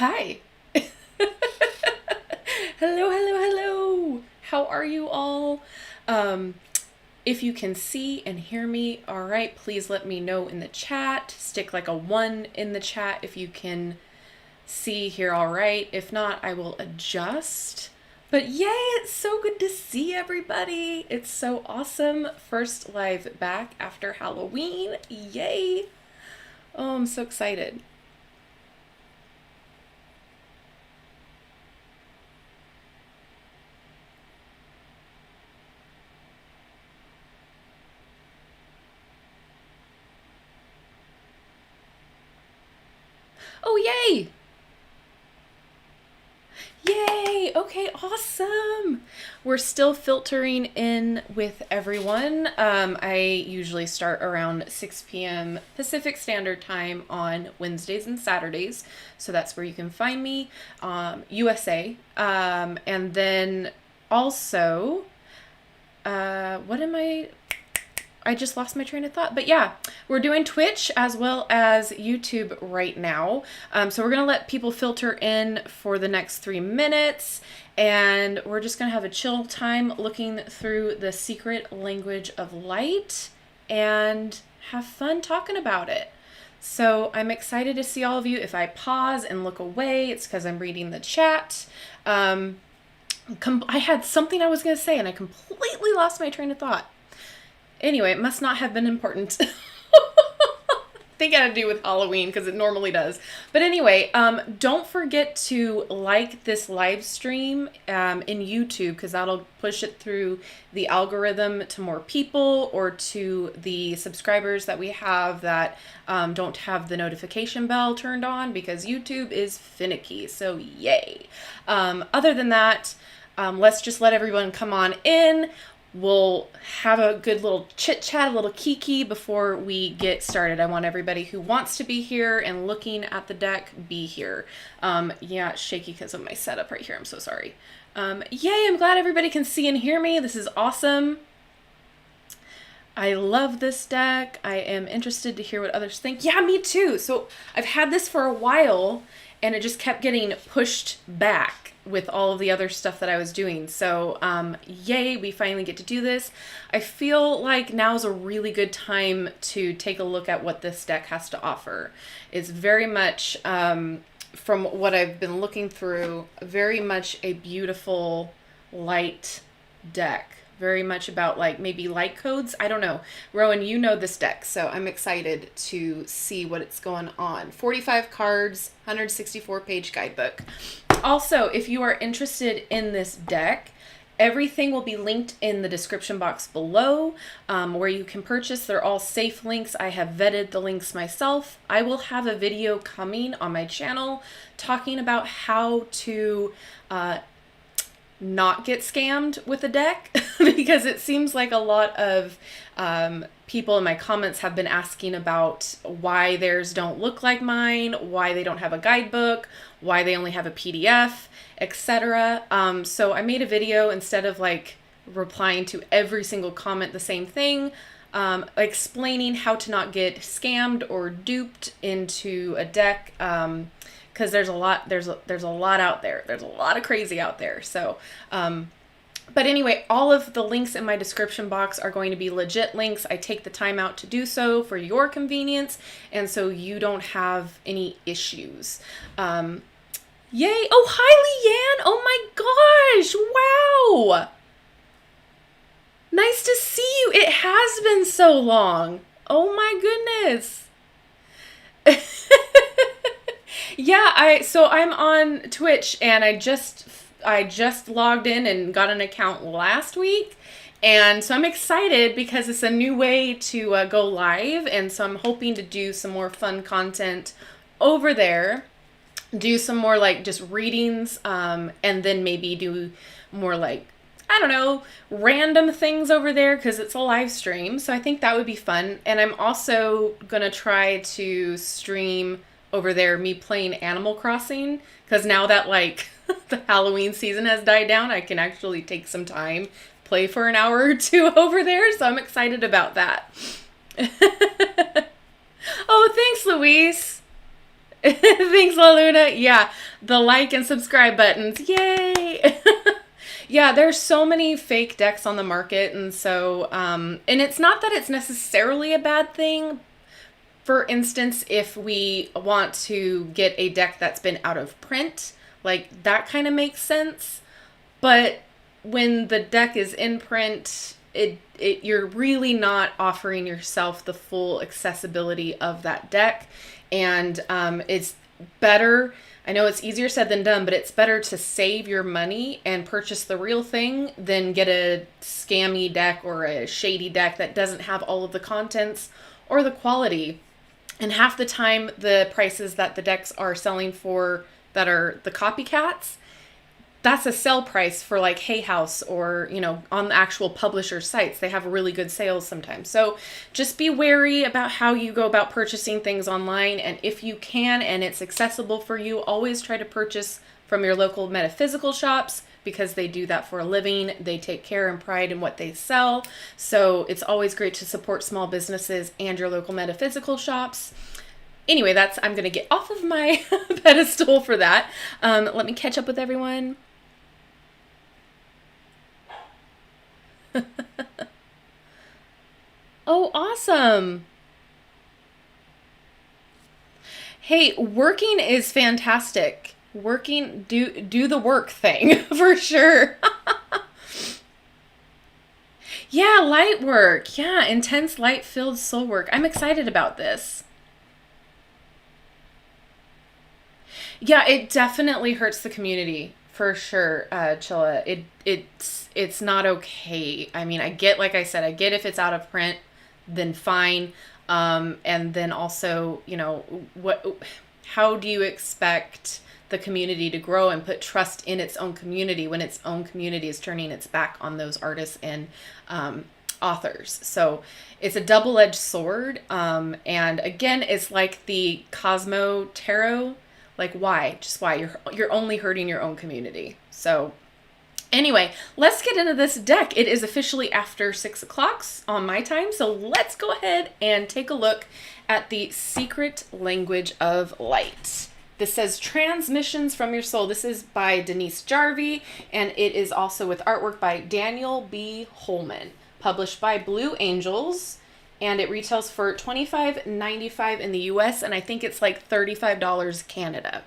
Hi. Hello, hello, hello. How are you all? If you can see and hear me, all right, please let me know in the chat. Stick like a 1 in the chat if you can see here, all right. If not, I will adjust. But yay, it's so good to see everybody. It's so awesome. First live back after Halloween. Yay. Oh, I'm so excited. Oh, yay! Yay! Okay, awesome! We're still filtering in with everyone. I usually start around 6 p.m. Pacific Standard Time on Wednesdays and Saturdays. So that's where you can find me, USA. And then also, I just lost my train of thought. But yeah, we're doing Twitch as well as YouTube right now. So we're going to let people filter in for the next 3 minutes. And we're just going to have a chill time looking through the secret language of light and have fun talking about it. So I'm excited to see all of you. If I pause and look away, it's because I'm reading the chat. I had something I was going to say and I completely lost my train of thought. Anyway, it must not have been important. I think it had to do with Halloween because it normally does. But anyway, don't forget to like this live stream in YouTube because that'll push it through the algorithm to more people or to the subscribers that we have that don't have the notification bell turned on because YouTube is finicky. So yay. Other than that, let's just let everyone come on in. We'll have a good little chit chat, a little kiki before we get started. I want everybody who wants to be here and looking at the deck be here. Yeah, it's shaky because of my setup right here. I'm so sorry. Yay, I'm glad everybody can see and hear me. This is awesome. I love this deck. I am interested to hear what others think. Yeah, me too. So I've had this for a while and it just kept getting pushed back with all of the other stuff that I was doing. So yay, we finally get to do this. I feel like now is a really good time to take a look at what this deck has to offer. It's very much, from what I've been looking through, very much a beautiful light deck. Very much about like maybe light codes. I don't know. Rowan, you know this deck, so I'm excited to see what it's going on. 45 cards, 164 page guidebook. Also, if you are interested in this deck, everything will be linked in the description box below where you can purchase. They're all safe links. I have vetted the links myself. I will have a video coming on my channel talking about how to not get scammed with a deck because it seems like a lot of people in my comments have been asking about why theirs don't look like mine, why they don't have a guidebook, why they only have a PDF, etc. So I made a video instead of like replying to every single comment the same thing, explaining how to not get scammed or duped into a deck. Because there's a lot out there. There's a lot of crazy out there. So, but anyway, all of the links in my description box are going to be legit links. I take the time out to do so for your convenience, and so you don't have any issues. Yay! Oh, hi, Leanne! Oh my gosh! Wow! Nice to see you. It has been so long. Oh my goodness. Yeah, so I'm on Twitch and I just logged in and got an account last week. And so I'm excited because it's a new way to go live. And so I'm hoping to do some more fun content over there. Do some more like just readings and then maybe do more like, I don't know, random things over there because it's a live stream. So I think that would be fun. And I'm also going to try to stream over there me playing Animal Crossing because now that like the Halloween season has died down, I can actually take some time, play for an hour or two over there. So I'm excited about that. Oh, thanks, Luis. Thanks, La Luna. Yeah, the like and subscribe buttons. Yay! Yeah, there's so many fake decks on the market, and so, and it's not that it's necessarily a bad thing. For instance, if we want to get a deck that's been out of print, like that kind of makes sense. But when the deck is in print, you're really not offering yourself the full accessibility of that deck. And it's better, I know it's easier said than done, but it's better to save your money and purchase the real thing than get a scammy deck or a shady deck that doesn't have all of the contents or the quality. And half the time, the prices that the decks are selling for that are the copycats, that's a sell price for like Hay House or, you know, on the actual publisher sites. They have really good sales sometimes. So just be wary about how you go about purchasing things online. And if you can and it's accessible for you, always try to purchase from your local metaphysical shops because they do that for a living. They take care and pride in what they sell. So it's always great to support small businesses and your local metaphysical shops. Anyway, I'm going to get off of my pedestal for that. Let me catch up with everyone. Oh, awesome. Hey, working is fantastic. Working, do the work thing for sure. Yeah, light work. Yeah, intense light-filled soul work. I'm excited about this. Yeah, it definitely hurts the community for sure, Chilla. It's not okay. I mean, I get, like I said, I get if it's out of print, then fine. And then also, you know, how do you expect the community to grow and put trust in its own community when its own community is turning its back on those artists and authors? So it's a double-edged sword. And again, it's like the Cosmo Tarot. Like, why? Just why? You're only hurting your own community. So anyway, let's get into this deck. It is officially after 6 o'clock on my time. So let's go ahead and take a look at the Secret Language of Light. This says Transmissions from Your Soul. This is by Denise Jarvis, and it is also with artwork by Daniel B. Holeman, published by Blue Angels. And it retails for $25.95 in the US, and I think it's like $35 Canada.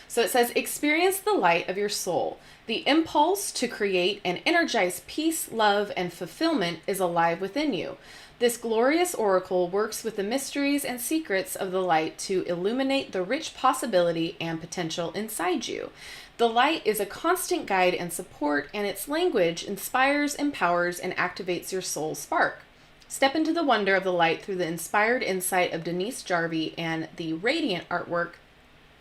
So it says, experience the light of your soul. The impulse to create and energize peace, love, and fulfillment is alive within you. This glorious oracle works with the mysteries and secrets of the light to illuminate the rich possibility and potential inside you. The light is a constant guide and support, and its language inspires, empowers, and activates your soul spark. Step into the wonder of the light through the inspired insight of Denise Jarvis and the radiant artwork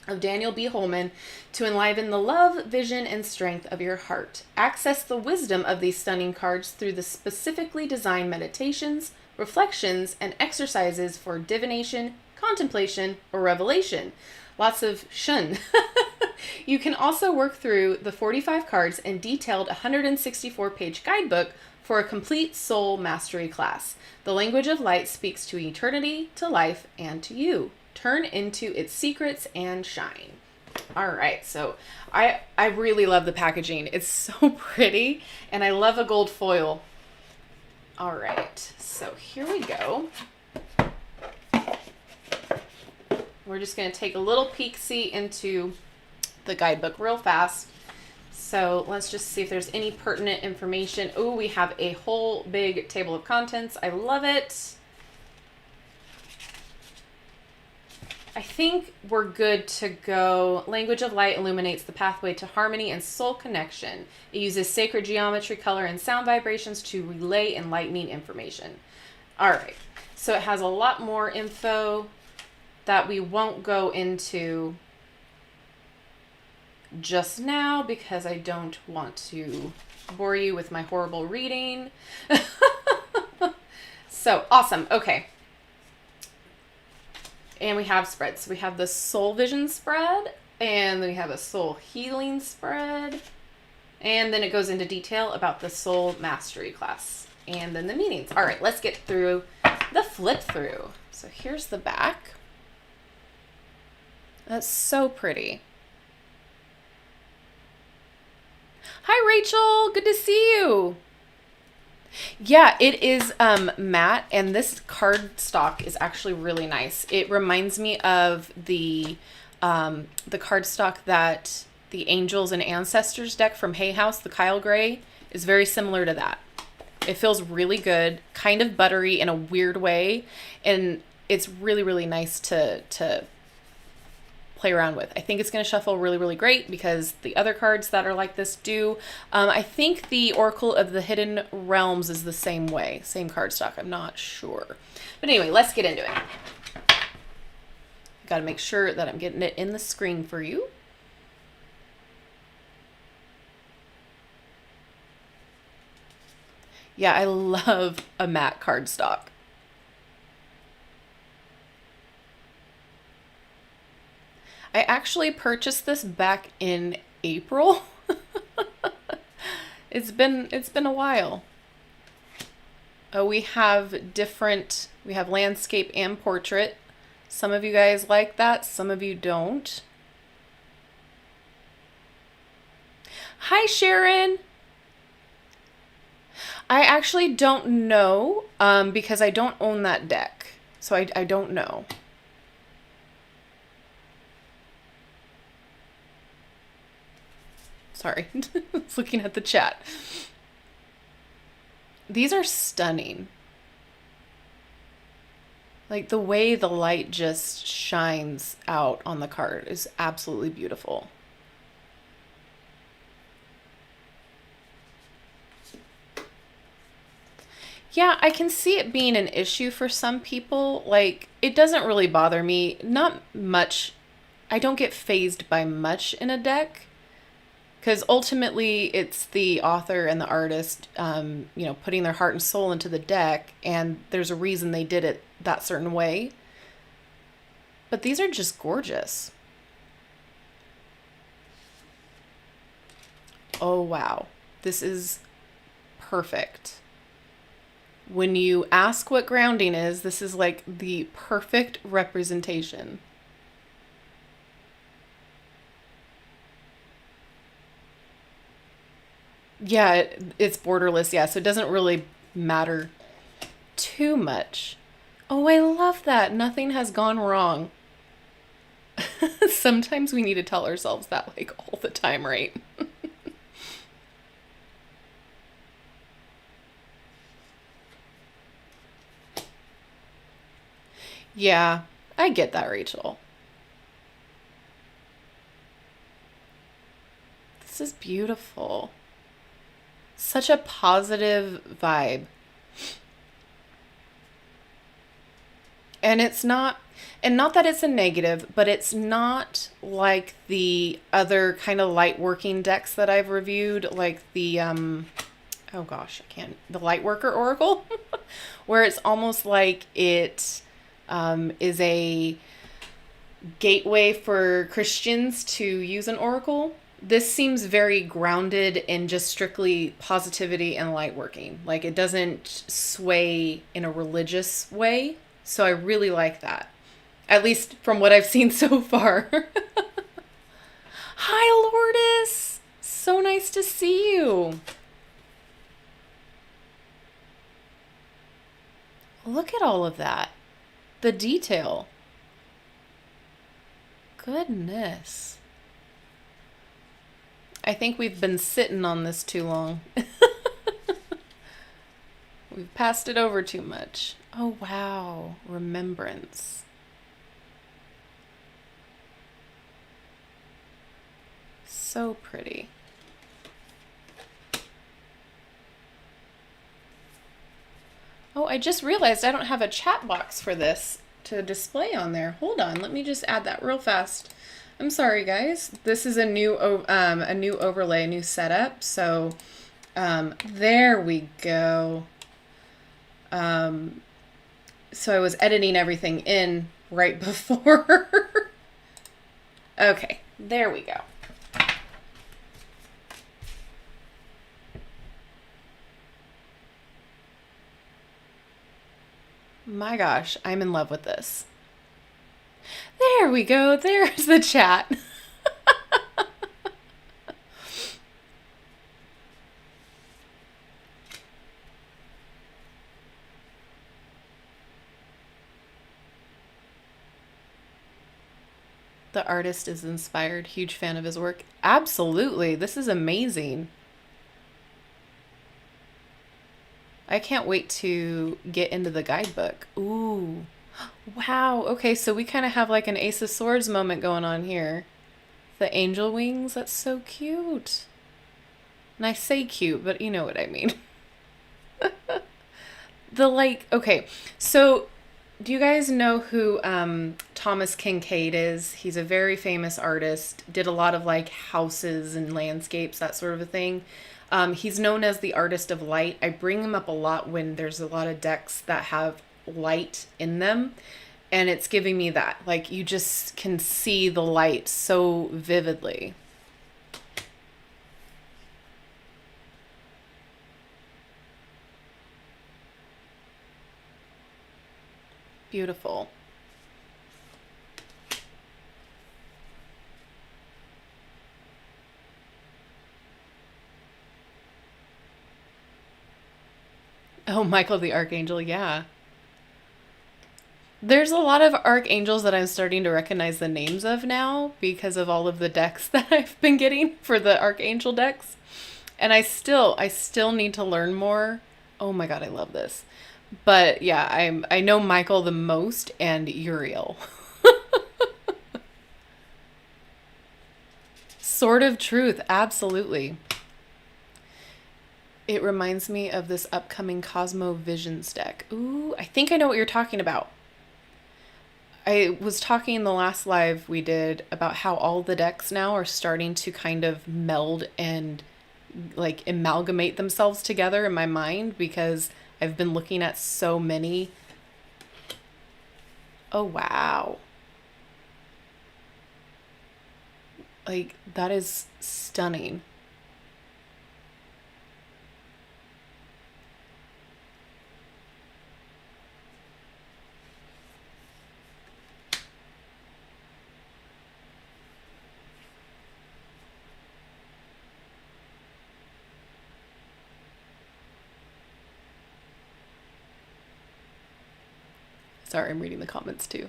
of Daniel B. Holeman to enliven the love, vision, and strength of your heart. Access the wisdom of these stunning cards through the specifically designed meditations, reflections, and exercises for divination, contemplation, or revelation. Lots of shun. You can also work through the 45 cards and detailed 164-page guidebook for a complete soul mastery class. The language of light speaks to eternity, to life, and to you. Turn into its secrets and shine. All right, so I really love the packaging. It's so pretty, and I love a gold foil. All right, so here we go. We're just going to take a little peek-see into the guidebook real fast. So let's just see if there's any pertinent information. Oh, we have a whole big table of contents. I love it. I think we're good to go. Language of Light illuminates the pathway to harmony and soul connection. It uses sacred geometry, color, and sound vibrations to relay enlightening information. All right, so it has a lot more info that we won't go into just now because I don't want to bore you with my horrible reading. So awesome. Okay. And we have spreads. So we have the Soul Vision spread, and then we have a Soul Healing spread, and then it goes into detail about the Soul Mastery class, and then the meanings. All right, let's get through the flip through. So here's the back. That's so pretty. Hi, Rachel. Good to see you. Yeah, it is matte, and this card stock is actually really nice. It reminds me of the card stock that the Angels and Ancestors deck from Hay House, the Kyle Gray, is very similar to that. It feels really good, kind of buttery in a weird way, and it's really, really nice to play around with. I think it's going to shuffle really, really great because the other cards that are like this do. I think the Oracle of the Hidden Realms is the same way, same cardstock. I'm not sure. But anyway, let's get into it. Got to make sure that I'm getting it in the screen for you. Yeah, I love a matte cardstock. I actually purchased this back in April. It's been a while. Oh, we have landscape and portrait. Some of you guys like that, some of you don't. Hi, Sharon. I actually don't know because I don't own that deck. So I don't know. Sorry, I was looking at the chat. These are stunning. Like the way the light just shines out on the card is absolutely beautiful. Yeah, I can see it being an issue for some people. Like, it doesn't really bother me. Not much. I don't get fazed by much in a deck. Because ultimately, it's the author and the artist, putting their heart and soul into the deck, and there's a reason they did it that certain way. But these are just gorgeous. Oh, wow. This is perfect. When you ask what grounding is, this is like the perfect representation. Yeah, it's borderless, yeah, so it doesn't really matter too much. Oh, I love that. Nothing has gone wrong. Sometimes we need to tell ourselves that like all the time, right? Yeah, I get that, Rachel. This is beautiful. Such a positive vibe. And it's not, and not that it's a negative, but it's not like the other kind of light working decks that I've reviewed, like the, oh gosh, the Lightworker Oracle, where it's almost like it is a gateway for Christians to use an oracle. This seems very grounded in just strictly positivity and light working. Like it doesn't sway in a religious way. So I really like that. At least from what I've seen so far. Hi, Lourdes. So nice to see you. Look at all of that. The detail. Goodness. I think we've been sitting on this too long. We've passed it over too much. Oh, wow. Remembrance. So pretty. Oh, I just realized I don't have a chat box for this to display on there. Hold on. Let me just add that real fast. I'm sorry, guys. This is a new overlay, a new setup. So there we go. So I was editing everything in right before. Okay, there we go. My gosh, I'm in love with this. There we go. There's the chat. The artist is inspired. Huge fan of his work. Absolutely. This is amazing. I can't wait to get into the guidebook. Ooh. Wow. Okay, so we kind of have like an Ace of Swords moment going on here. The angel wings. That's so cute. And I say cute, but you know what I mean. Okay, so do you guys know who Thomas Kincaid is? He's a very famous artist, did a lot of like houses and landscapes, that sort of a thing. He's known as the artist of light. I bring him up a lot when there's a lot of decks that have light in them, and it's giving me that. Like, you just can see the light so vividly. Beautiful. Oh, Michael the Archangel, yeah. There's a lot of archangels that I'm starting to recognize the names of now because of all of the decks that I've been getting for the archangel decks. And I still need to learn more. Oh my god, I love this. But yeah, I know Michael the most and Uriel. Sword of Truth, absolutely. It reminds me of this upcoming Cosmo Visions deck. Ooh, I think I know what you're talking about. I was talking in the last live we did about how all the decks now are starting to kind of meld and like amalgamate themselves together in my mind because I've been looking at so many. Oh, wow. Like, that is stunning. Sorry, I'm reading the comments too.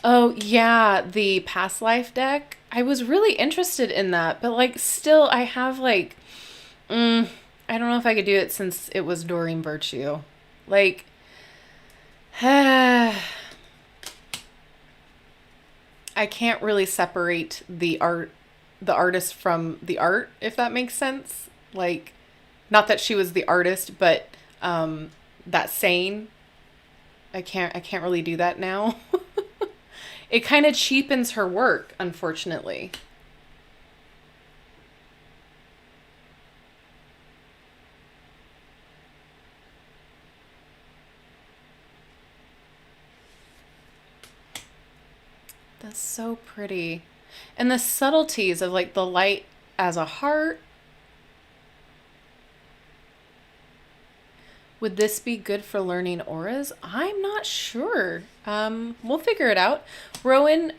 Oh, yeah, the past life deck. I was really interested in that, but like still I have like I don't know if I could do it since it was Doreen Virtue. Like I can't really separate the artist from the art, if that makes sense. Like, not that she was the artist, but that saying, I can't really do that now. It kind of cheapens her work, unfortunately. That's so pretty. And the subtleties of like the light as a heart. Would this be good for learning auras? I'm not sure. We'll figure it out. Rowan,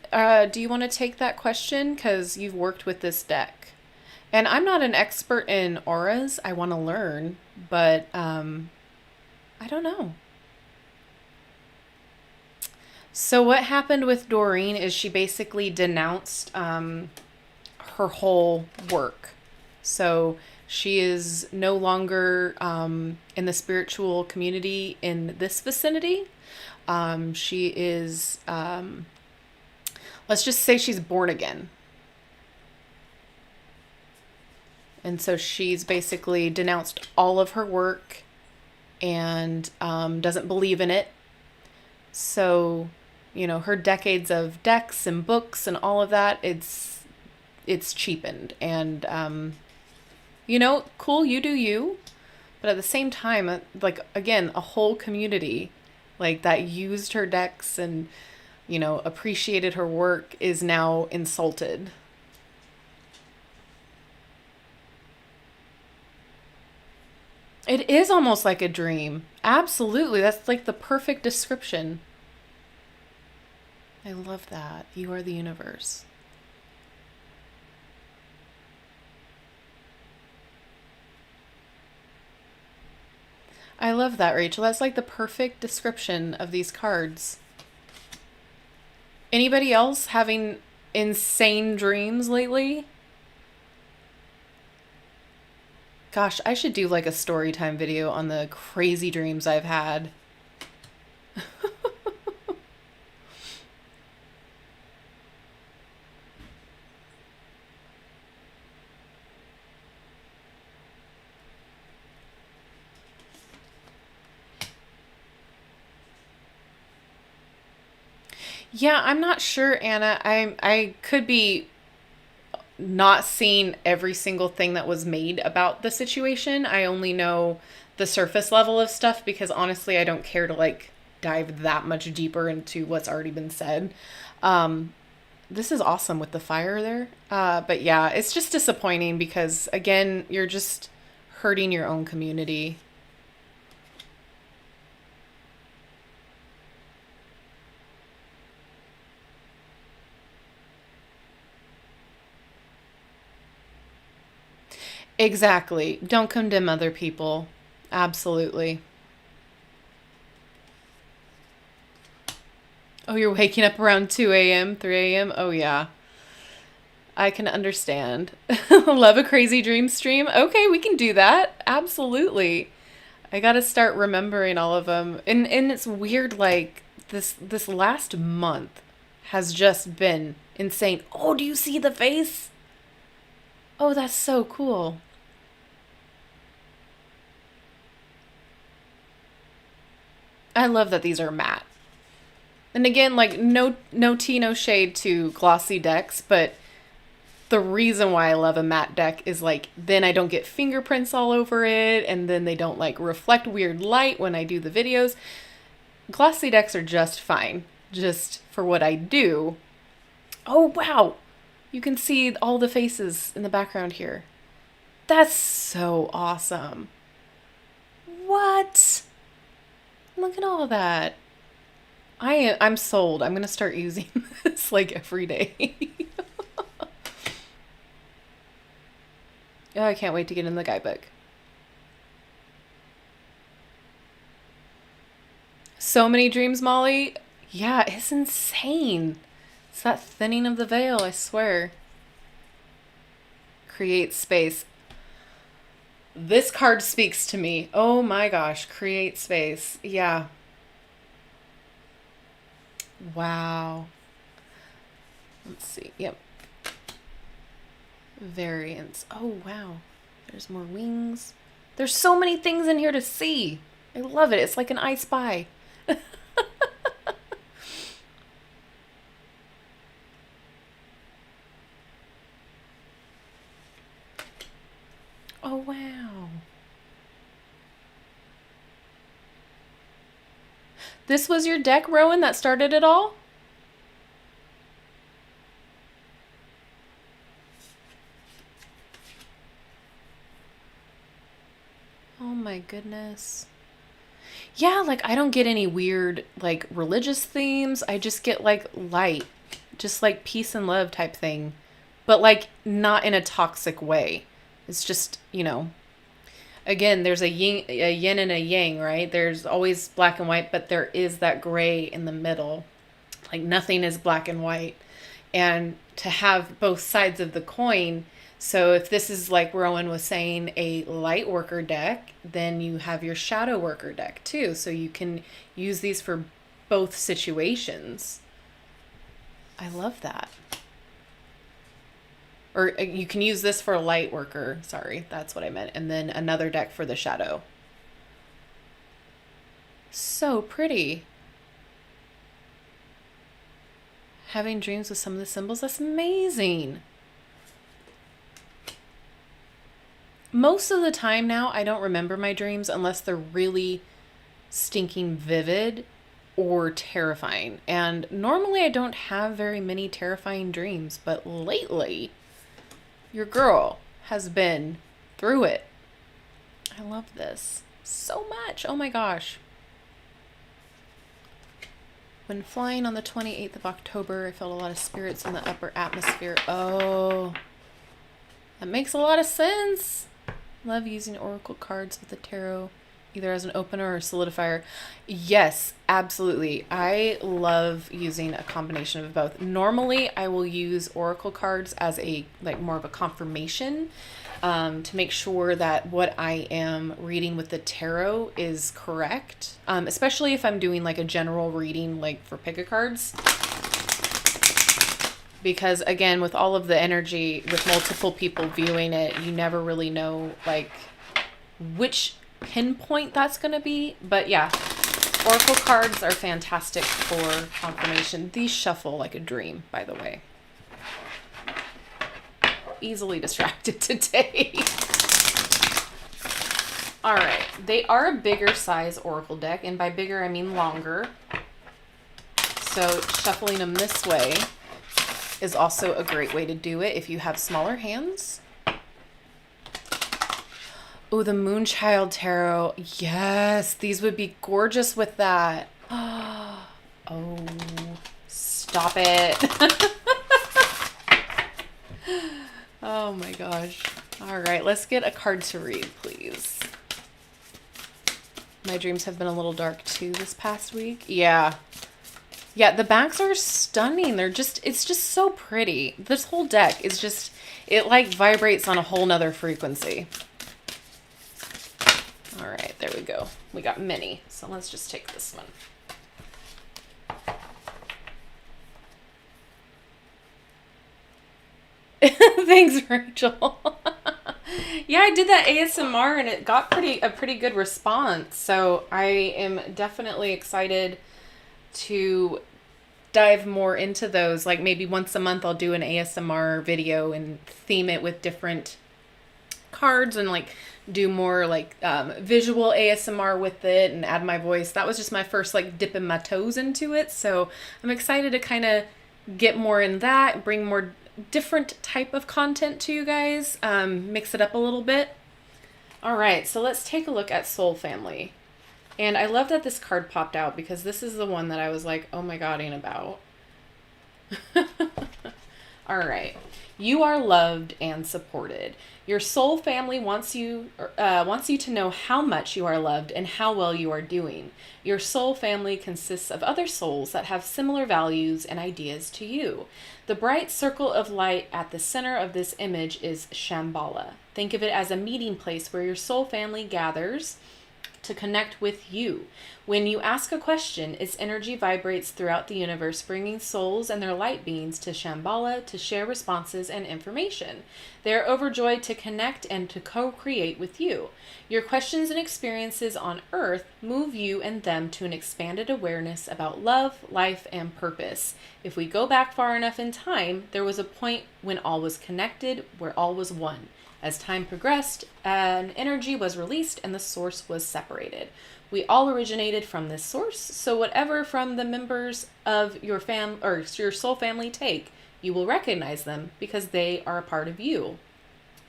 do you want to take that question? Because you've worked with this deck. And I'm not an expert in auras. I want to learn, but I don't know. So what happened with Doreen is she basically denounced her whole work. So she is no longer in the spiritual community in this vicinity. She is, let's just say she's born again. And so she's basically denounced all of her work and doesn't believe in it. So, her decades of decks and books and all of that, it's cheapened. And cool, you do you. But at the same time, like, again, a whole community like that used her decks and, appreciated her work is now insulted. It is almost like a dream. Absolutely. That's like the perfect description. I love that. You are the universe. I love that, Rachel. That's like the perfect description of these cards. Anybody else having insane dreams lately? Gosh, I should do like a story time video on the crazy dreams I've had. Yeah, I'm not sure, Anna. I could be not seeing every single thing that was made about the situation. I only know the surface level of stuff because honestly, I don't care to like dive that much deeper into what's already been said. Um, this is awesome with the fire there. But yeah, it's just disappointing because again, you're just hurting your own community. Exactly. Don't condemn other people. Absolutely. Oh, you're waking up around 2 a.m., 3 a.m.? Oh, yeah. I can understand. Love a crazy dream stream? Okay, we can do that. Absolutely. I gotta start remembering all of them. And it's weird, like, this last month has just been insane. Oh, do you see the face? Oh, that's so cool. I love that these are matte. And again, like no tea, no shade to glossy decks, but the reason why I love a matte deck is like then I don't get fingerprints all over it and then they don't like reflect weird light when I do the videos. Glossy decks are just fine, just for what I do. Oh wow. You can see all the faces in the background here. That's so awesome. What? Look at all that. I'm sold. I'm gonna start using this like every day. Oh, I can't wait to get in the guidebook. So many dreams, Molly. Yeah, it's insane. It's that thinning of the veil, I swear. Create space. This card speaks to me. Oh my gosh, create space. Yeah. Wow. Let's see. Yep. Variants. Oh, wow. There's more wings. There's so many things in here to see. I love it. It's like an I Spy. Oh, wow. This was your deck, Rowan, that started it all? Oh my goodness. Yeah, like I don't get any weird like religious themes. I just get like light, just like peace and love type thing, but like not in a toxic way. It's just, again, there's a yin and a yang, right? There's always black and white, but there is that gray in the middle. Like nothing is black and white. And to have both sides of the coin, so if this is like Rowan was saying, a light worker deck, then you have your shadow worker deck too. So you can use these for both situations. I love that. Or you can use this for a light worker. Sorry, that's what I meant. And then another deck for the shadow. So pretty. Having dreams with some of the symbols, that's amazing. Most of the time now, I don't remember my dreams unless they're really stinking vivid or terrifying. And normally I don't have very many terrifying dreams, but lately, your girl has been through it. I love this so much. Oh my gosh. When flying on the 28th of October, I felt a lot of spirits in the upper atmosphere. Oh, that makes a lot of sense. Love using oracle cards with the tarot either as an opener or solidifier. Yes, absolutely. I love using a combination of both. Normally, I will use oracle cards as a like more of a confirmation to make sure that what I am reading with the tarot is correct. Especially if I'm doing like a general reading, like for pick a cards. Because again, with all of the energy, with multiple people viewing it, you never really know like which pinpoint that's going to be. But yeah, oracle cards are fantastic for confirmation. These shuffle like a dream, by the way. Easily distracted today. All right, they are a bigger size oracle deck, and by bigger I mean longer. So shuffling them this way is also a great way to do it if you have smaller hands. Oh, the Moonchild Tarot. Yes, these would be gorgeous with that. Oh, stop it. Oh my gosh. All right, let's get a card to read, please. My dreams have been a little dark too this past week. Yeah. Yeah, the backs are stunning. It's just so pretty. This whole deck is just, it like vibrates on a whole nother frequency. All right, there we go. We got many. So let's just take this one. Thanks, Rachel. Yeah, I did that ASMR and it got a pretty good response. So I am definitely excited to dive more into those. Like maybe once a month I'll do an ASMR video and theme it with different cards and like do more like visual ASMR with it and add my voice. That was just my first like dipping my toes into it. So I'm excited to kind of get more in that, bring more different type of content to you guys, mix it up a little bit. All right, so let's take a look at Soul Family. And I love that this card popped out because this is the one that I was like, oh my God, ain't about. All right. You are loved and supported. Your soul family wants you to know how much you are loved and how well you are doing. Your soul family consists of other souls that have similar values and ideas to you. The bright circle of light at the center of this image is Shambhala. Think of it as a meeting place where your soul family gathers to connect with you. When you ask a question, its energy vibrates throughout the universe, bringing souls and their light beings to Shambhala to share responses and information. They are overjoyed to connect and to co-create with you. Your questions and experiences on Earth move you and them to an expanded awareness about love, life, and purpose. If we go back far enough in time, there was a point when all was connected, where all was one. As time progressed, an energy was released and the source was separated. We all originated from this source, so whatever from the members of your your soul family take, you will recognize them because they are a part of you.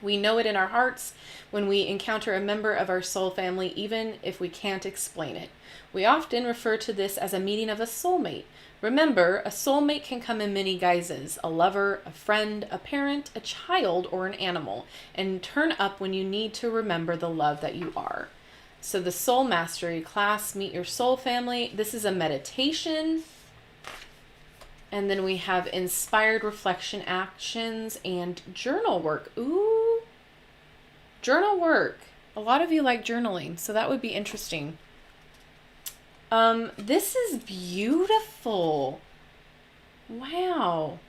We know it in our hearts when we encounter a member of our soul family, even if we can't explain it. We often refer to this as a meeting of a soulmate. Remember, a soulmate can come in many guises: a lover, a friend, a parent, a child, or an animal, and turn up when you need to remember the love that you are. So the Soul Mastery class, Meet Your Soul Family, this is a meditation. And then we have inspired reflection actions and journal work. Ooh, journal work. A lot of you like journaling, so that would be interesting. This is beautiful. Wow.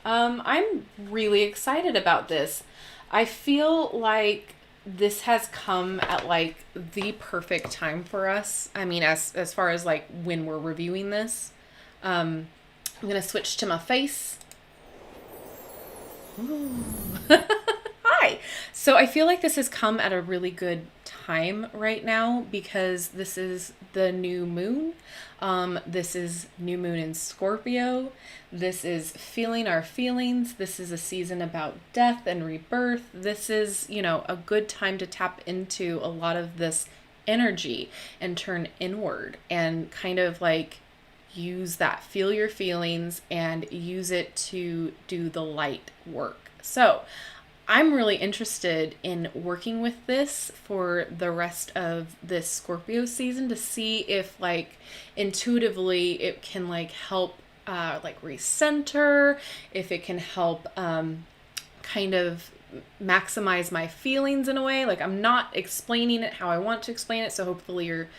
I'm really excited about this. I feel like this has come at like the perfect time for us. I mean, as far as like when we're reviewing this. I'm going to switch to my face. Ooh. Hi. So I feel like this has come at a really good time right now because this is the new moon. This is new moon in Scorpio. This is feeling our feelings. This is a season about death and rebirth. This is, a good time to tap into a lot of this energy and turn inward and kind of like use that, feel your feelings and use it to do the light work. So I'm really interested in working with this for the rest of this Scorpio season to see if like intuitively it can like help like recenter, if it can help kind of maximize my feelings in a way. Like I'm not explaining it how I want to explain it, so hopefully you're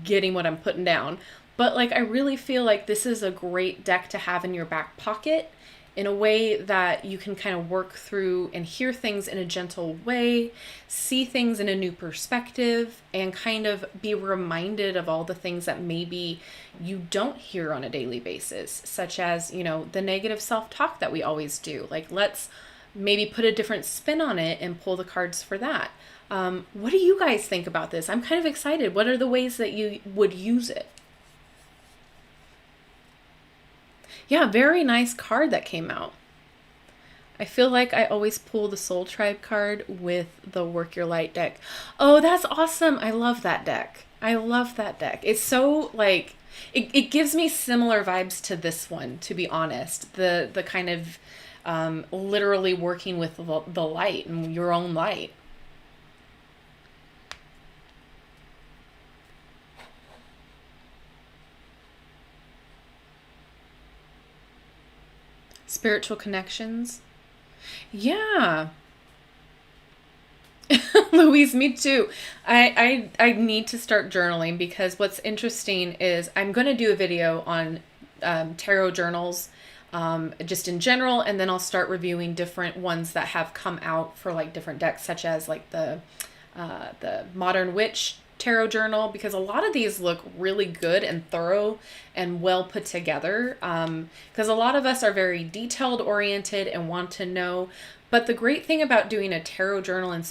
getting what I'm putting down. But like I really feel like this is a great deck to have in your back pocket in a way that you can kind of work through and hear things in a gentle way, see things in a new perspective, and kind of be reminded of all the things that maybe you don't hear on a daily basis, such as, you know, the negative self-talk that we always do. Like, let's maybe put a different spin on it and pull the cards for that. What do you guys think about this? I'm kind of excited. What are the ways that you would use it? Yeah, very nice card that came out. I feel like I always pull the Soul Tribe card with the Work Your Light deck. Oh, that's awesome. I love that deck. I love that deck. It's so like, it gives me similar vibes to this one, to be honest. The kind of literally working with the light and your own light. Spiritual connections. Yeah. Louise, me too. I need to start journaling because what's interesting is I'm going to do a video on tarot journals just in general, and then I'll start reviewing different ones that have come out for like different decks, such as like the Modern Witch tarot journal, because a lot of these look really good and thorough and well put together, because a lot of us are very detailed oriented and want to know. But the great thing about doing a tarot journal and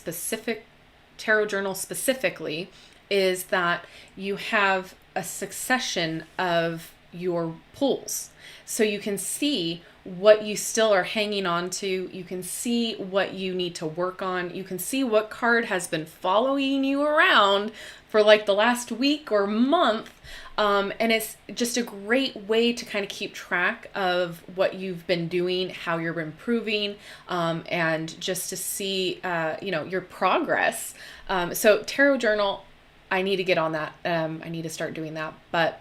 tarot journal specifically is that you have a succession of your pulls, so you can see what you still are hanging on to. You can see what you need to work on. You can see what card has been following you around for like the last week or month. And it's just a great way to kind of keep track of what you've been doing, how you're improving, and just to see, your progress. So tarot journal, I need to get on that. I need to start doing that. But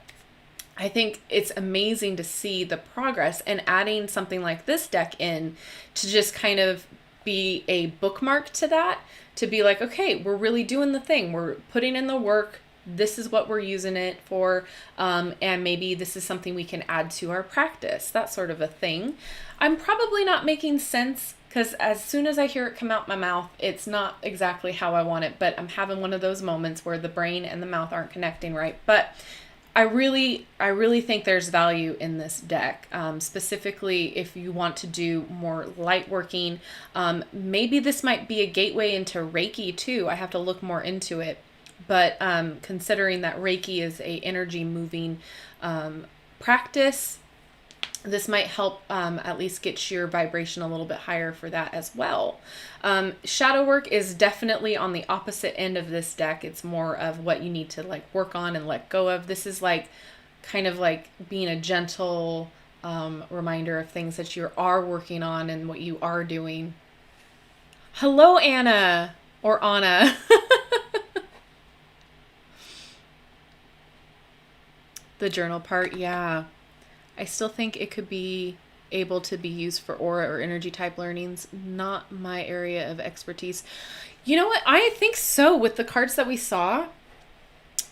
I think it's amazing to see the progress, and adding something like this deck in to just kind of be a bookmark to that, to be like, okay, we're really doing the thing. We're putting in the work. This is what we're using it for. And maybe this is something we can add to our practice, that sort of a thing. I'm probably not making sense because as soon as I hear it come out my mouth, it's not exactly how I want it, but I'm having one of those moments where the brain and the mouth aren't connecting right. But I really think there's value in this deck, specifically if you want to do more light working. Maybe this might be a gateway into Reiki too. I have to look more into it. But considering that Reiki is a energy moving practice, this might help at least get your vibration a little bit higher for that as well. Shadow work is definitely on the opposite end of this deck. It's more of what you need to like work on and let go of. This is like kind of like being a gentle reminder of things that you are working on and what you are doing. Hello, Anna, or Anna. The journal part, yeah. I still think it could be able to be used for aura or energy type learnings. Not my area of expertise. You know what? I think so. With the cards that we saw,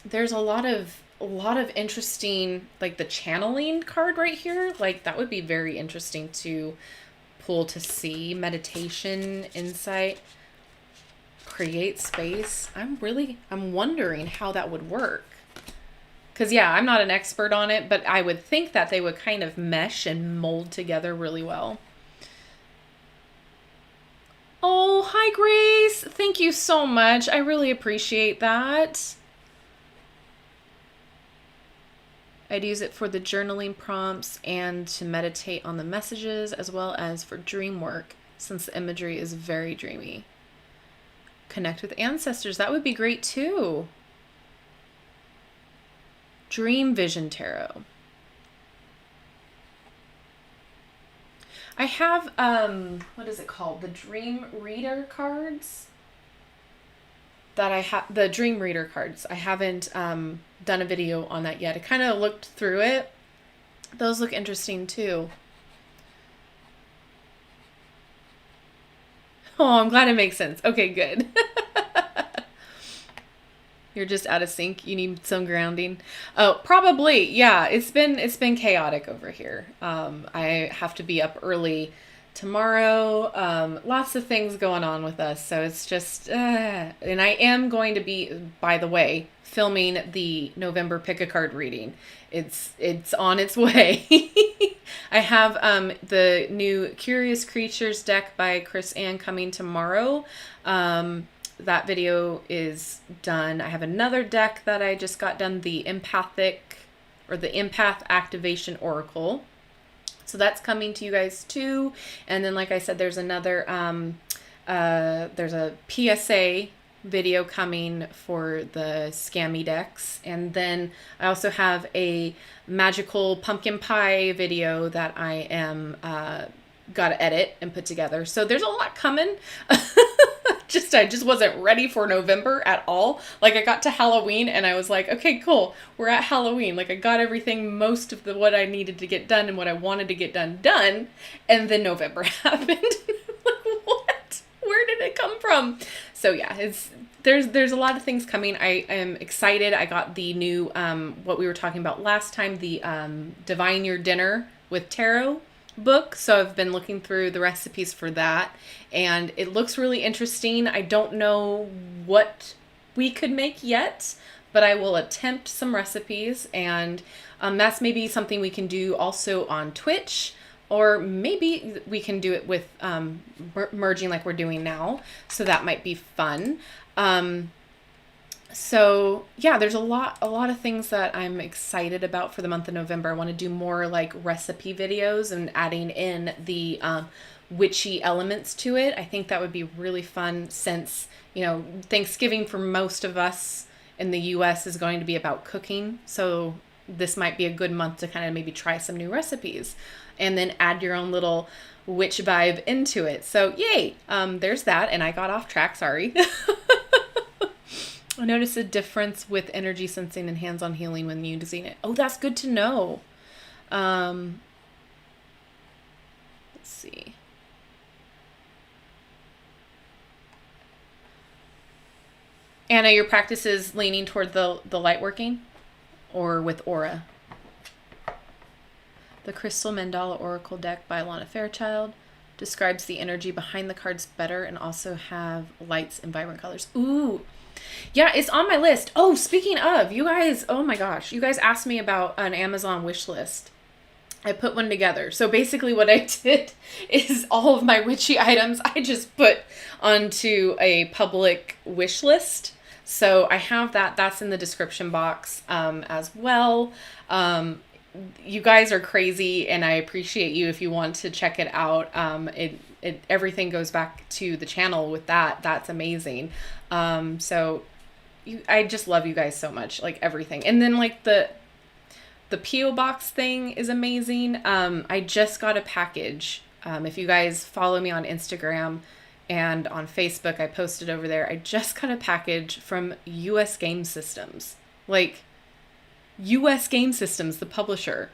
there's a lot of interesting, like the channeling card right here. Like that would be very interesting to pull to see. Meditation, insight, create space. I'm wondering how that would work. Because, yeah, I'm not an expert on it, but I would think that they would kind of mesh and mold together really well. Oh, hi, Grace. Thank you so much. I really appreciate that. I'd use it for the journaling prompts and to meditate on the messages, as well as for dream work, since the imagery is very dreamy. Connect with ancestors. That would be great, too. Dream Vision Tarot. I have, what is it called? The Dream Reader cards that I have, the Dream Reader cards. I haven't done a video on that yet. I kind of looked through it. Those look interesting too. Oh, I'm glad it makes sense. Okay, good. You're just out of sync. You need some grounding. Oh, probably. Yeah, it's been chaotic over here. I have to be up early tomorrow. Lots of things going on with us, so it's just and I am going to be, by the way, filming the November pick a card reading. It's on its way. I have the new Curious Creatures deck by Chris Ann coming tomorrow. That video is done. I have another deck that I just got done, the Empathic or the Empath Activation Oracle. So that's coming to you guys too. And then, like I said, there's another, there's a PSA video coming for the Scammy decks. And then I also have a magical pumpkin pie video that I am, got to edit and put together. So there's a lot coming. I just wasn't ready for November at all. Like, I got to Halloween and I was like, okay, cool. We're at Halloween. Like, I got everything, most of what I needed to get done and what I wanted to get done. And then November happened. Like, what? Where did it come from? So yeah, there's a lot of things coming. I am excited. I got the new, what we were talking about last time, the Divine Your Dinner with Tarot book. So I've been looking through the recipes for that and it looks really interesting. I don't know what we could make yet, but I will attempt some recipes, and that's maybe something we can do also on Twitch, or maybe we can do it with merging like we're doing now. So that might be fun. So yeah, there's a lot of things that I'm excited about for the month of November. I want to do more like recipe videos and adding in the witchy elements to it. I think that would be really fun, since, you know, Thanksgiving for most of us in the US is going to be about cooking. So this might be a good month to kind of maybe try some new recipes and then add your own little witch vibe into it. So yay, there's that. And I got off track, sorry. I noticed a difference with energy sensing and hands-on healing when using it. Oh, that's good to know. Let's see. Anna, your practice is leaning toward the light working or with aura? The Crystal Mandala Oracle deck by Alana Fairchild describes the energy behind the cards better and also have lights and vibrant colors. Ooh. Yeah, it's on my list. Oh, speaking of, you guys, oh my gosh, you guys asked me about an Amazon wish list. I put one together. So basically what I did is all of my witchy items I just put onto a public wish list. So I have that. That's in the description box as well. You guys are crazy, and I appreciate you if you want to check it out. Everything goes back to the channel with that. That's amazing. So I just love you guys so much, like everything. And then like the P.O. box thing is amazing. I just got a package. If you guys follow me on Instagram and on Facebook, I posted over there. I just got a package from US Game Systems, like US Game Systems, the publisher.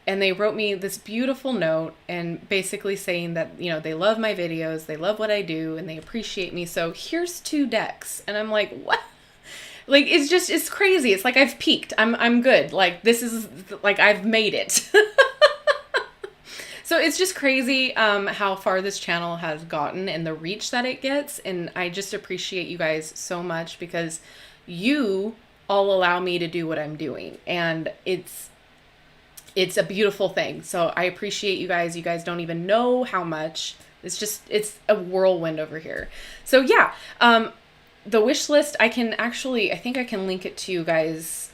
And they wrote me this beautiful note and basically saying that, you know, they love my videos, they love what I do, and they appreciate me. So here's 2 decks. And I'm like, what? Like, it's crazy. It's like I've peaked. I'm good. Like, this is like I've made it. So it's just crazy how far this channel has gotten and the reach that it gets. And I just appreciate you guys so much, because you all allow me to do what I'm doing. And it's a beautiful thing. So I appreciate you guys. You guys don't even know how much. It's a whirlwind over here. So yeah, the wish list, I think I can link it to you guys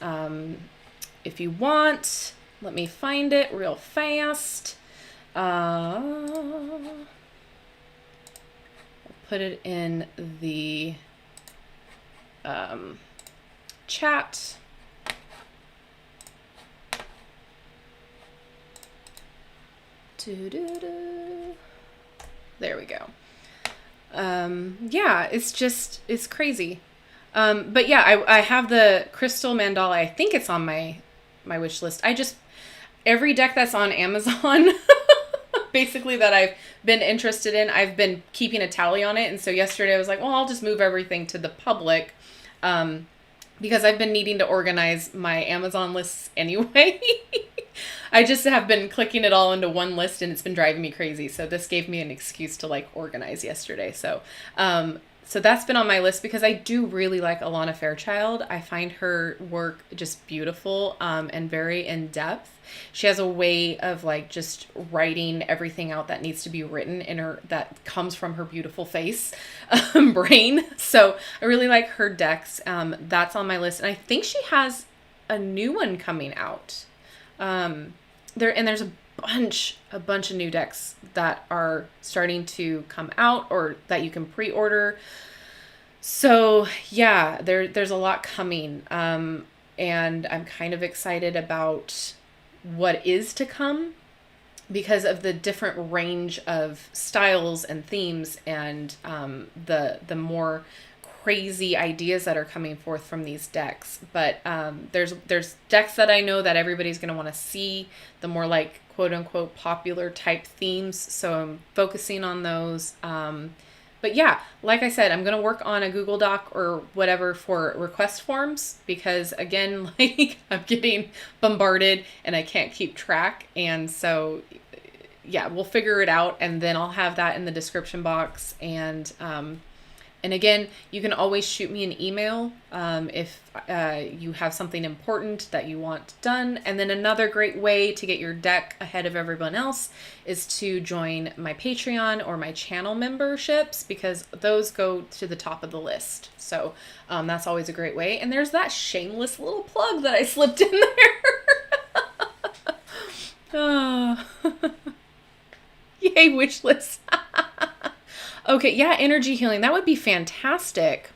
if you want. Let me find it real fast. I'll put it in the chat. Doo-doo-doo. There we go. Yeah, it's crazy. But yeah, I have the crystal mandala. I think it's on my wish list. Every deck that's on Amazon, basically, that I've been interested in, I've been keeping a tally on it. And so yesterday I was like, well, I'll just move everything to the public, because I've been needing to organize my Amazon lists anyway. I just have been clicking it all into one list, and it's been driving me crazy. So this gave me an excuse to like organize yesterday. So that's been on my list because I do really like Alana Fairchild. I find her work just beautiful, and very in depth. She has a way of like just writing everything out that needs to be written in her, that comes from her beautiful face, brain. So I really like her decks. That's on my list. And I think she has a new one coming out. There's a bunch of new decks that are starting to come out, or that you can pre-order. So yeah, there's a lot coming. And I'm kind of excited about what is to come because of the different range of styles and themes, and the more crazy ideas that are coming forth from these decks. But there's decks that I know that everybody's going to want to see, the more like quote unquote popular type themes, so I'm focusing on those. But yeah, like I said, I'm going to work on a Google Doc or whatever for request forms, because again, like I'm getting bombarded and I can't keep track. And so yeah, we'll figure it out, and then I'll have that in the description box. And again, you can always shoot me an email if you have something important that you want done. And then another great way to get your deck ahead of everyone else is to join my Patreon or my channel memberships, because those go to the top of the list. So that's always a great way. And there's that shameless little plug that I slipped in there. Oh. Yay, Wishlist. Okay, yeah, energy healing. That would be fantastic.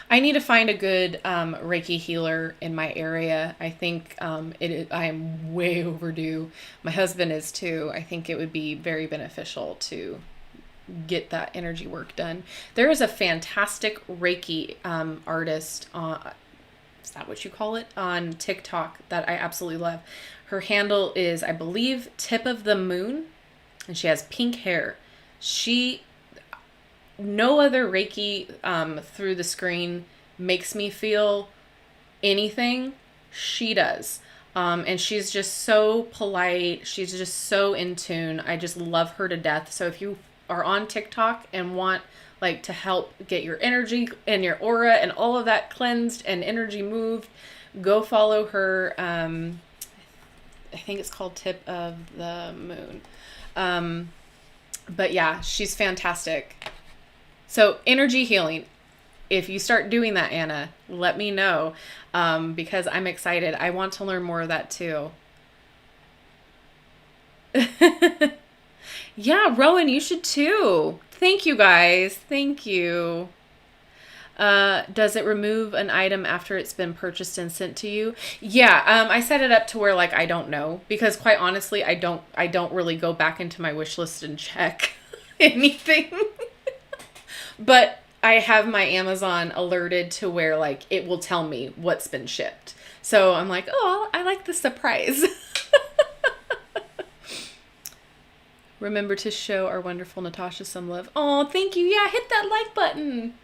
I need to find a good Reiki healer in my area. I think I am way overdue. My husband is too. I think it would be very beneficial to get that energy work done. There is a fantastic Reiki artist, is that what you call it, on TikTok that I absolutely love. Her handle is, I believe, Tip of the Moon, and she has pink hair. No other Reiki through the screen makes me feel anything. She does. And she's just so polite. She's just so in tune. I just love her to death. So if you are on TikTok and want like to help get your energy and your aura and all of that cleansed and energy moved, go follow her. I think it's called Tip of the Moon. But yeah, she's fantastic. So energy healing. If you start doing that, Anna, let me know, because I'm excited. I want to learn more of that too. Yeah, Rowan, you should too. Thank you guys. Thank you. Does it remove an item after it's been purchased and sent to you? Yeah, I set it up to where like I don't know, because quite honestly, I don't really go back into my wish list and check anything. But I have my Amazon alerted to where like it will tell me what's been shipped. So I'm like, oh, I like the surprise. Remember to show our wonderful Natasha some love. Oh, thank you. Yeah, hit that like button.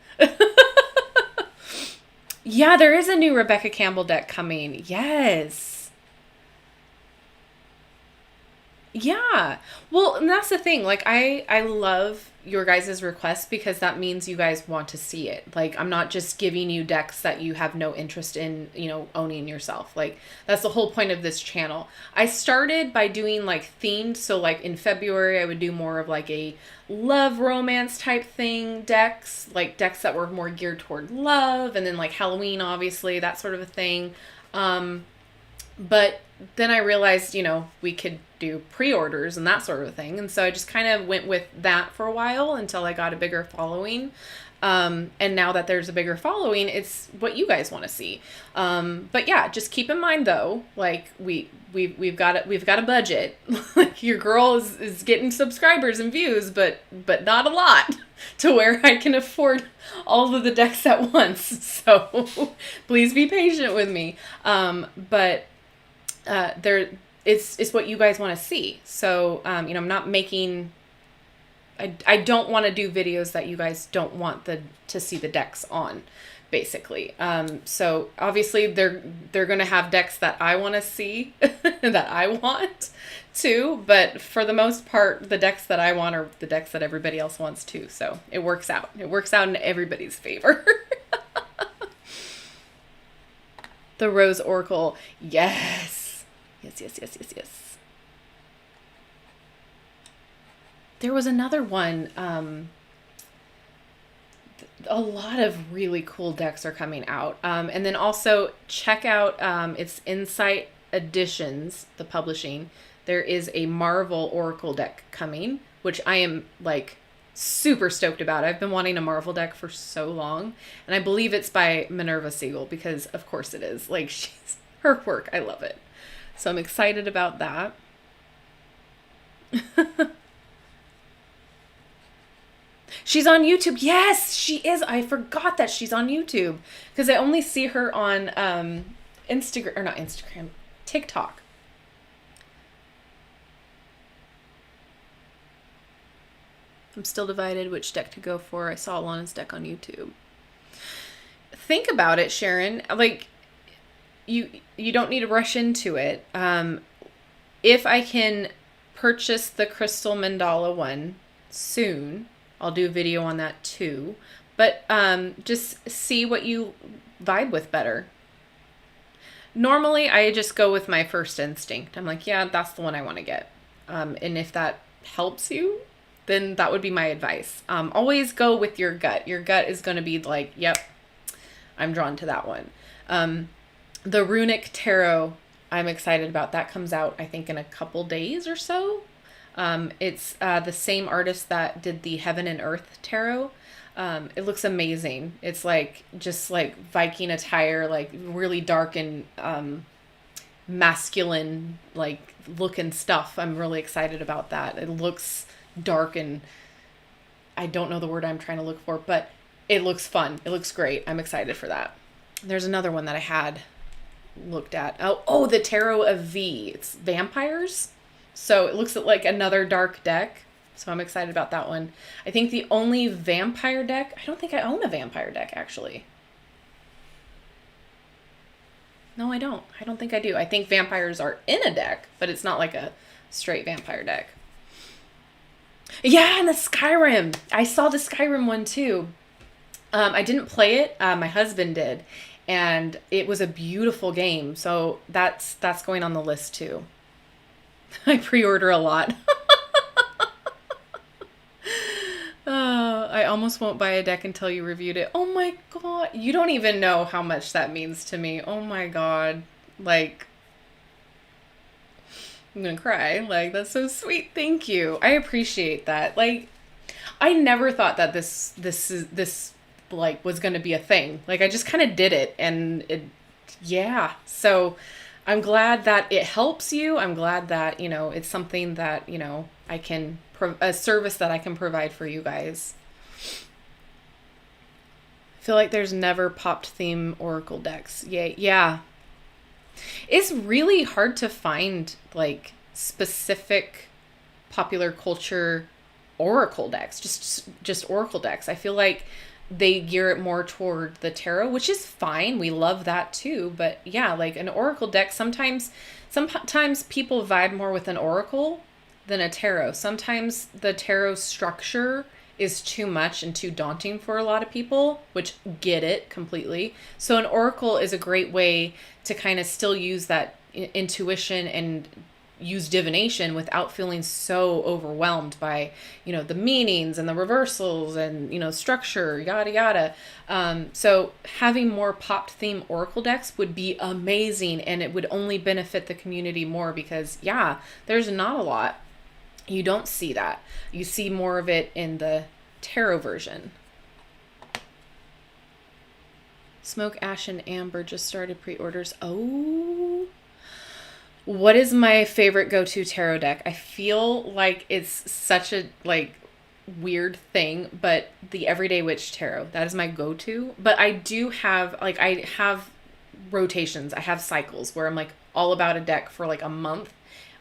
Yeah, there is a new Rebecca Campbell deck coming. Yes. Yeah. Well, and that's the thing. Like, I love your guys' requests, because that means you guys want to see it. Like, I'm not just giving you decks that you have no interest in, owning yourself. Like, that's the whole point of this channel. I started by doing like themed. So like in February, I would do more of like a love romance type thing decks, like decks that were more geared toward love, and then like Halloween, obviously, that sort of a thing. But then I realized, we could do pre-orders and that sort of thing. And so I just kind of went with that for a while until I got a bigger following. And now that there's a bigger following, it's what you guys want to see. But yeah, just keep in mind though, like we've got a budget. Like your girl is getting subscribers and views, but not a lot to where I can afford all of the decks at once. So please be patient with me. But it's what you guys want to see. So, I'm not making, I don't want to do videos that you guys don't want to see the decks on, basically. So obviously they're going to have decks that I want to see that I want too. But for the most part, the decks that I want are the decks that everybody else wants too. So it works out. It works out in everybody's favor. The Rose Oracle. Yes. Yes. There was another one. A lot of really cool decks are coming out. And then also check out, it's Insight Editions, the publishing. There is a Marvel Oracle deck coming, which I am like super stoked about. I've been wanting a Marvel deck for so long. And I believe it's by Minerva Siegel because of course it is. Like her work, I love it. So I'm excited about that. She's on YouTube. Yes, she is. I forgot that she's on YouTube because I only see her on Instagram, or not Instagram, TikTok. I'm still divided which deck to go for. I saw Alana's deck on YouTube. Think about it, Sharon. Like, you don't need to rush into it. If I can purchase the Crystal Mandala one soon, I'll do a video on that too. But just see what you vibe with better. Normally, I just go with my first instinct. I'm like, yeah, that's the one I want to get. And if that helps you, then that would be my advice. Always go with your gut. Your gut is going to be like, yep, I'm drawn to that one. The Runic Tarot, I'm excited about. That comes out, I think, in a couple days or so. It's the same artist that did the Heaven and Earth Tarot. It looks amazing. It's like just like Viking attire, like really dark and masculine like looking stuff. I'm really excited about that. It looks dark and I don't know the word I'm trying to look for, but it looks fun. It looks great. I'm excited for that. There's another one that I had looked at. Oh, the Tarot of V. It's vampires. So it looks like another dark deck. So I'm excited about that one. I think the only vampire deck, I don't think I own a vampire deck actually. No, I don't. I don't think I do. I think vampires are in a deck, but it's not like a straight vampire deck. Yeah, and the Skyrim. I saw the Skyrim one too. I didn't play it. My husband did. And it was a beautiful game. So that's going on the list too. I pre-order a lot. I almost won't buy a deck until you reviewed it. Oh my God. You don't even know how much that means to me. Oh my God. Like, I'm gonna cry. Like, that's so sweet. Thank you. I appreciate that. Like, I never thought that this like was gonna be a thing. Like, I just kind of did it, and yeah. So I'm glad that it helps you. I'm glad that, it's something that, I can, a service that I can provide for you guys. I feel like there's never popped theme Oracle decks. Yay. Yeah. It's really hard to find like specific popular culture Oracle decks, just Oracle decks. I feel like they gear it more toward the tarot, which is fine. We love that too. But yeah, like an Oracle deck, sometimes people vibe more with an Oracle than a tarot. Sometimes the tarot structure is too much and too daunting for a lot of people, which get it completely. So an Oracle is a great way to kind of still use that intuition and use divination without feeling so overwhelmed by, the meanings and the reversals and, structure, yada, yada. So having more popped theme Oracle decks would be amazing, and it would only benefit the community more because, yeah, there's not a lot. You don't see that. You see more of it in the tarot version. Smoke, Ash, and Amber just started pre-orders. Oh. What is my favorite go-to tarot deck? I feel like it's such a like weird thing, but the Everyday Witch Tarot, that is my go-to. But I do have like I have rotations. I have cycles where I'm like all about a deck for like a month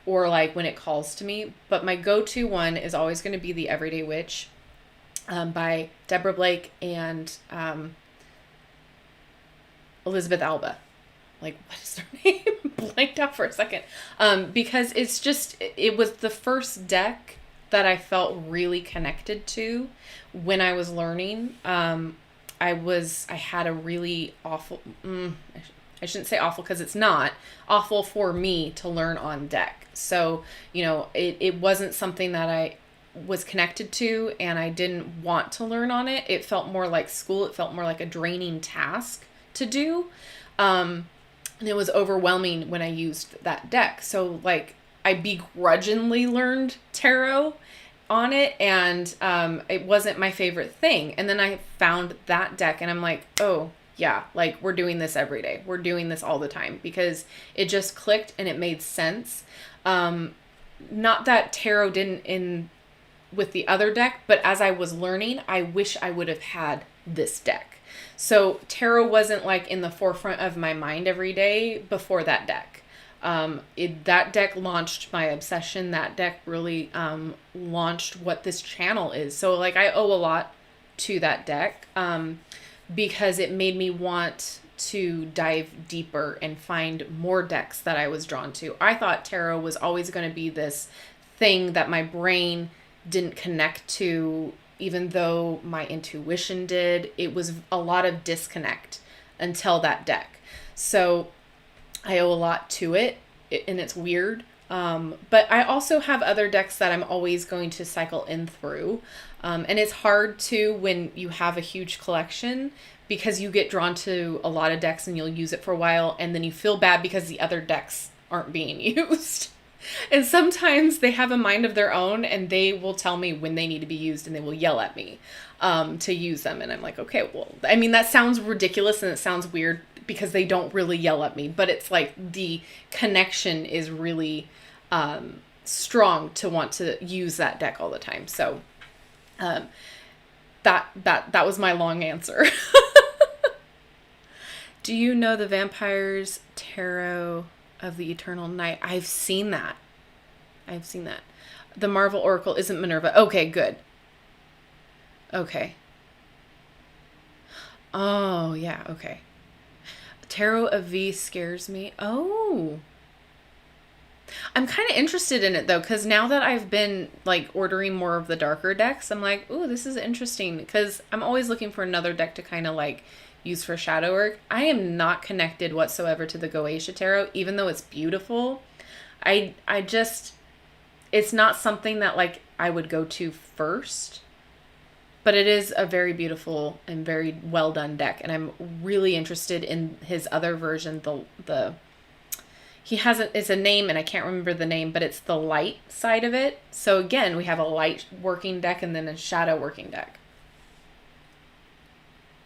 or like when it calls to me. But my go-to one is always going to be the Everyday Witch by Deborah Blake and Elizabeth Alba. Like, what is her name? Blanked out for a second. Because it was the first deck that I felt really connected to when I was learning. I had a really awful, I shouldn't say awful because it's not awful for me to learn on deck. So, it wasn't something that I was connected to and I didn't want to learn on it. It felt more like school. It felt more like a draining task to do. And it was overwhelming when I used that deck. So like I begrudgingly learned tarot on it and it wasn't my favorite thing. And then I found that deck and I'm like, oh yeah, like we're doing this every day. We're doing this all the time because it just clicked and it made sense. Not that tarot didn't in with the other deck, but as I was learning, I wish I would have had this deck. So tarot wasn't like in the forefront of my mind every day before that deck. That deck launched my obsession. That deck really launched what this channel is. So like I owe a lot to that deck because it made me want to dive deeper and find more decks that I was drawn to. I thought tarot was always going to be this thing that my brain didn't connect to. Even though my intuition did, it was a lot of disconnect until that deck. So I owe a lot to it, and it's weird. But I also have other decks that I'm always going to cycle in through. And it's hard to when you have a huge collection because you get drawn to a lot of decks and you'll use it for a while and then you feel bad because the other decks aren't being used. And sometimes they have a mind of their own and they will tell me when they need to be used and they will yell at me to use them. And I'm like, okay, well, I mean, that sounds ridiculous and it sounds weird because they don't really yell at me, but it's like the connection is really strong to want to use that deck all the time. So that was my long answer. Do you know the Vampires Tarot of the Eternal Night? I've seen that. The Marvel Oracle isn't Minerva. Okay, good. Okay. Oh, yeah, okay. Tarot of V scares me. Oh. I'm kind of interested in it though, because now that I've been like ordering more of the darker decks, I'm like, ooh, this is interesting because I'm always looking for another deck to kind of like use for shadow work. I am not connected whatsoever to the Goetia Tarot, even though it's beautiful. I just, it's not something that like I would go to first, but it is a very beautiful and very well done deck. And I'm really interested in his other version. It's a name and I can't remember the name, but it's the light side of it. So again, we have a light working deck and then a shadow working deck.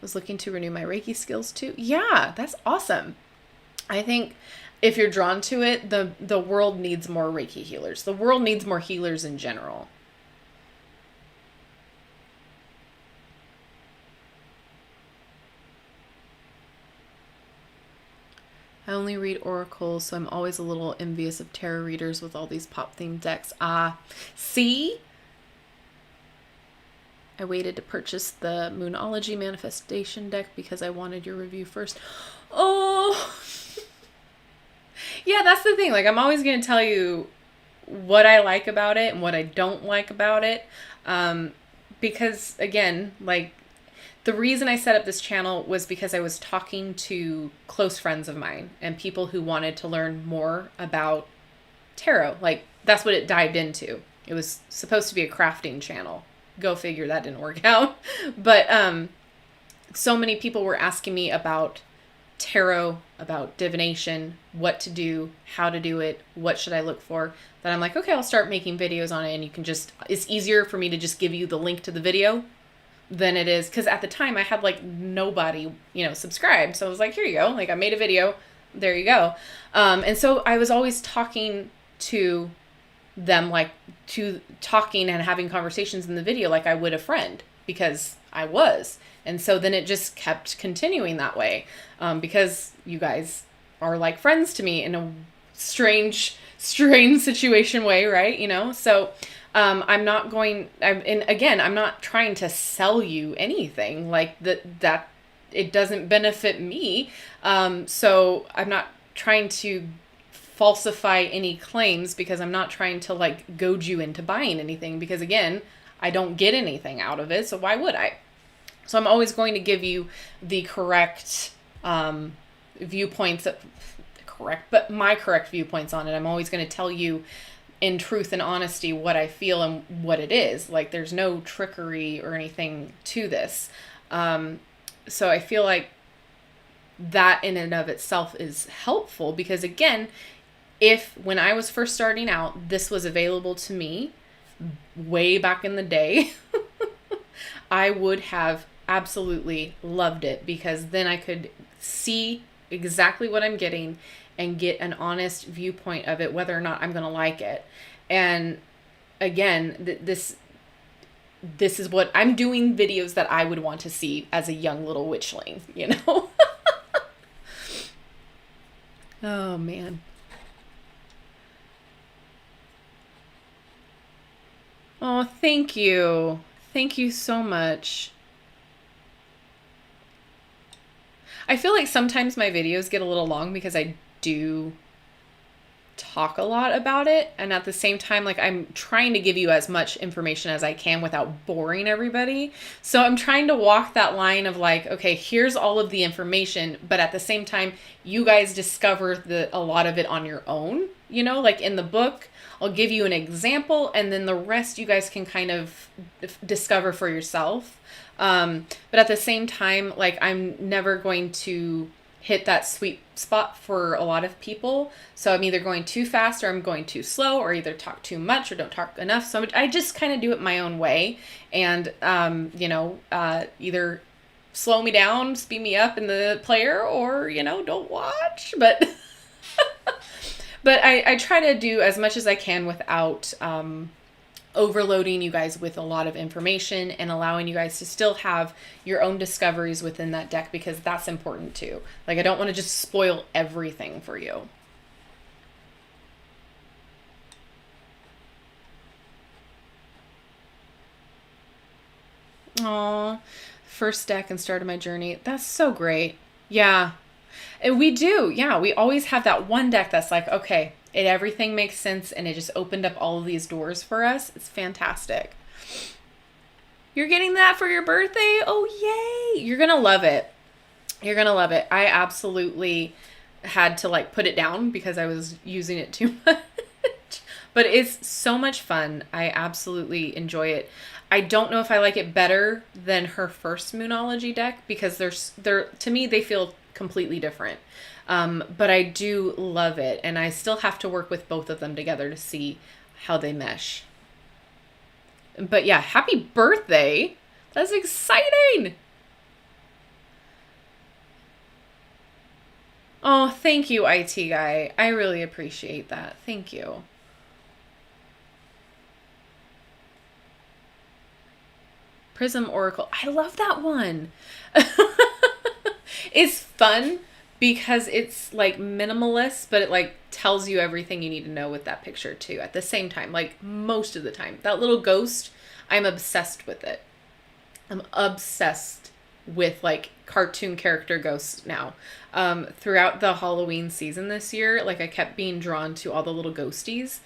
Was looking to renew my Reiki skills too. Yeah, that's awesome. I think if you're drawn to it, the world needs more Reiki healers. The world needs more healers in general. I only read oracles, so I'm always a little envious of tarot readers with all these pop themed decks. See? I waited to purchase the Moonology Manifestation deck because I wanted your review first. Oh, yeah, that's the thing. Like, I'm always going to tell you what I like about it and what I don't like about it. Because, again, like, the reason I set up this channel was because I was talking to close friends of mine and people who wanted to learn more about tarot. Like, that's what it dived into. It was supposed to be a crafting channel. Go figure, that didn't work out. But so many people were asking me about tarot, about divination, what to do, how to do it, what should I look for, that I'm like, okay, I'll start making videos on it and you can just, it's easier for me to just give you the link to the video than it is, because at the time I had like nobody, subscribed. So I was like, here you go. Like I made a video, there you go. And so I was always talking to them, like talking and having conversations in the video like I would a friend, because I was. And so then it just kept continuing that way, because you guys are like friends to me in a strange situation way, right? So I'm not trying to sell you anything like that it doesn't benefit me. So I'm not trying to falsify any claims, because I'm not trying to like goad you into buying anything, because again, I don't get anything out of it. So why would I? So I'm always going to give you the correct viewpoints, but my correct viewpoints on it. I'm always going to tell you in truth and honesty what I feel and what it is. Like there's no trickery or anything to this. So I feel like that in and of itself is helpful, because again, if when I was first starting out, this was available to me way back in the day, I would have absolutely loved it, because then I could see exactly what I'm getting and get an honest viewpoint of it, whether or not I'm going to like it. And again, this is what I'm doing, videos that I would want to see as a young little witchling, Oh man. Oh, thank you. Thank you so much. I feel like sometimes my videos get a little long because I do talk a lot about it, and at the same time, like I'm trying to give you as much information as I can without boring everybody. So I'm trying to walk that line of like, okay, here's all of the information, but at the same time, you guys discover a lot of it on your own. Like in the book, I'll give you an example, and then the rest you guys can kind of discover for yourself. But at the same time, like I'm never going to hit that sweet spot for a lot of people. So I'm either going too fast or I'm going too slow, or either talk too much or don't talk enough. So I just kind of do it my own way, and either slow me down, speed me up in the player, or don't watch. But but I try to do as much as I can without overloading you guys with a lot of information, and allowing you guys to still have your own discoveries within that deck, because that's important too. Like I don't want to just spoil everything for you. Aw, first deck and started my journey. That's so great. Yeah. And we do. Yeah. We always have that one deck that's like, okay, everything makes sense, and it just opened up all of these doors for us. It's fantastic. You're getting that for your birthday? Oh, yay. You're going to love it. You're going to love it. I absolutely had to like put it down because I was using it too much. But it's so much fun. I absolutely enjoy it. I don't know if I like it better than her first Moonology deck, because they're to me, they feel completely different. But I do love it, and I still have to work with both of them together to see how they mesh. But yeah, happy birthday. That's exciting. Oh, thank you, IT guy. I really appreciate that. Thank you. Prism Oracle. I love that one. It's fun because it's like minimalist, but it like tells you everything you need to know with that picture too at the same time, like most of the time. That little ghost, I'm obsessed with it. I'm obsessed with like cartoon character ghosts now. Throughout the Halloween season this year, like I kept being drawn to all the little ghosties.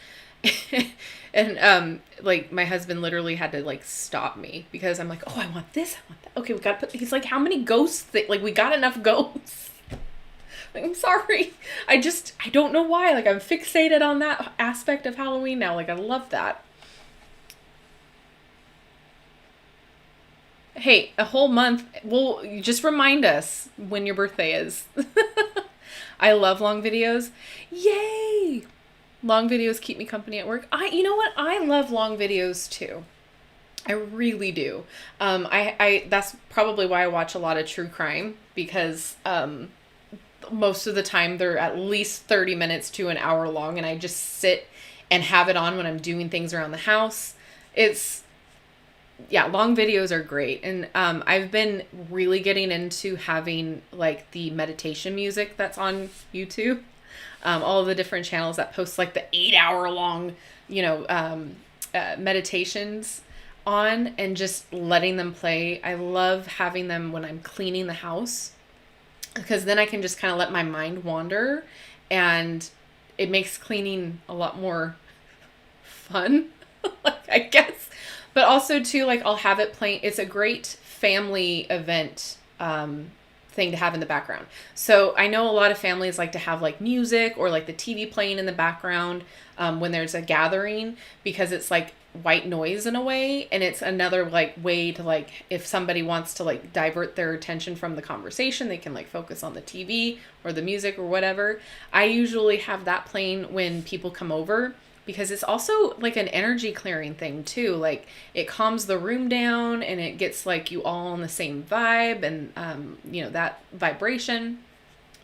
And like my husband literally had to like stop me, because I'm like, oh, I want this, I want that. Okay, we gotta put, he's like, how many ghosts? Like we got enough ghosts. Like, I'm sorry. I don't know why. Like I'm fixated on that aspect of Halloween now. Like I love that. Hey, a whole month. Well, just remind us when your birthday is. I love long videos. Yay! Long videos keep me company at work. You know what? I love long videos too. I really do. I that's probably why I watch a lot of true crime, because most of the time they're at least 30 minutes to an hour long, and I just sit and have it on when I'm doing things around the house. It's, yeah, long videos are great. And I've been really getting into having like the meditation music that's on YouTube. All of the different channels that post like the 8-hour long, meditations on, and just letting them play. I love having them when I'm cleaning the house, because then I can just kind of let my mind wander, and it makes cleaning a lot more fun, like, I guess. But also too, like, I'll have it playing. It's a great family event thing to have in the background. So I know a lot of families like to have like music or like the TV playing in the background when there's a gathering, because it's like white noise in a way, and it's another like way to, like, if somebody wants to like divert their attention from the conversation, they can like focus on the TV or the music or whatever. I usually have that playing when people come over, because it's also like an energy clearing thing too. Like, it calms the room down, and it gets like you all on the same vibe, and that vibration.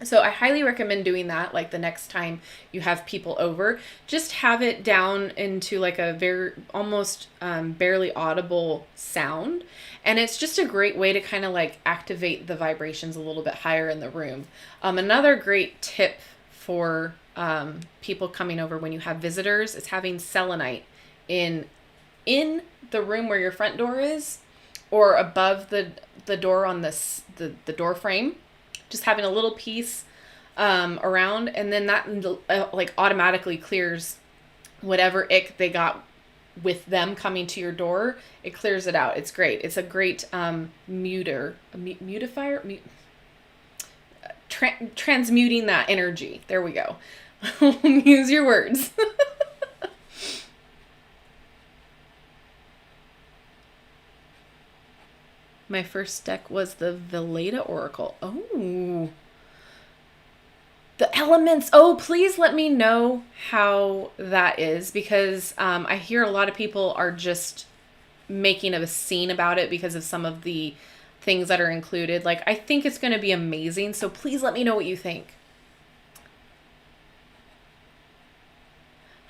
So I highly recommend doing that. Like, the next time you have people over, just have it down into like a very almost barely audible sound. And it's just a great way to kind of like activate the vibrations a little bit higher in the room. Another great tip for people coming over when you have visitors is having selenite in the room where your front door is, or above the door on the door frame. Just having a little piece around, and then that like automatically clears whatever ick they got with them coming to your door. It clears it out. It's great. It's a great mutifier, transmuting that energy. There we go. Use your words. My first deck was the Veleda Oracle. Oh, the elements. Oh, please let me know how that is, because I hear a lot of people are just making a scene about it because of some of the things that are included. Like, I think it's going to be amazing. So please let me know what you think.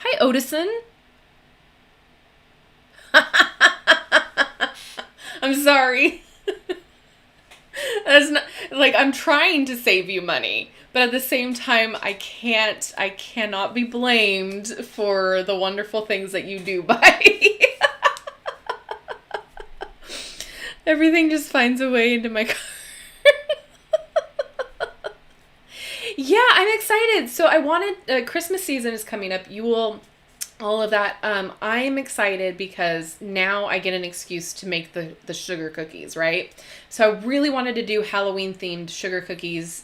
Hi, Odison. I'm sorry. That's not, like, I'm trying to save you money, but at the same time, I cannot be blamed for the wonderful things that you do buy. Everything just finds a way into my cart. Yeah, I'm excited. So I wanted, Christmas season is coming up. All of that. I'm excited because now I get an excuse to make the sugar cookies, right? So I really wanted to do Halloween themed sugar cookies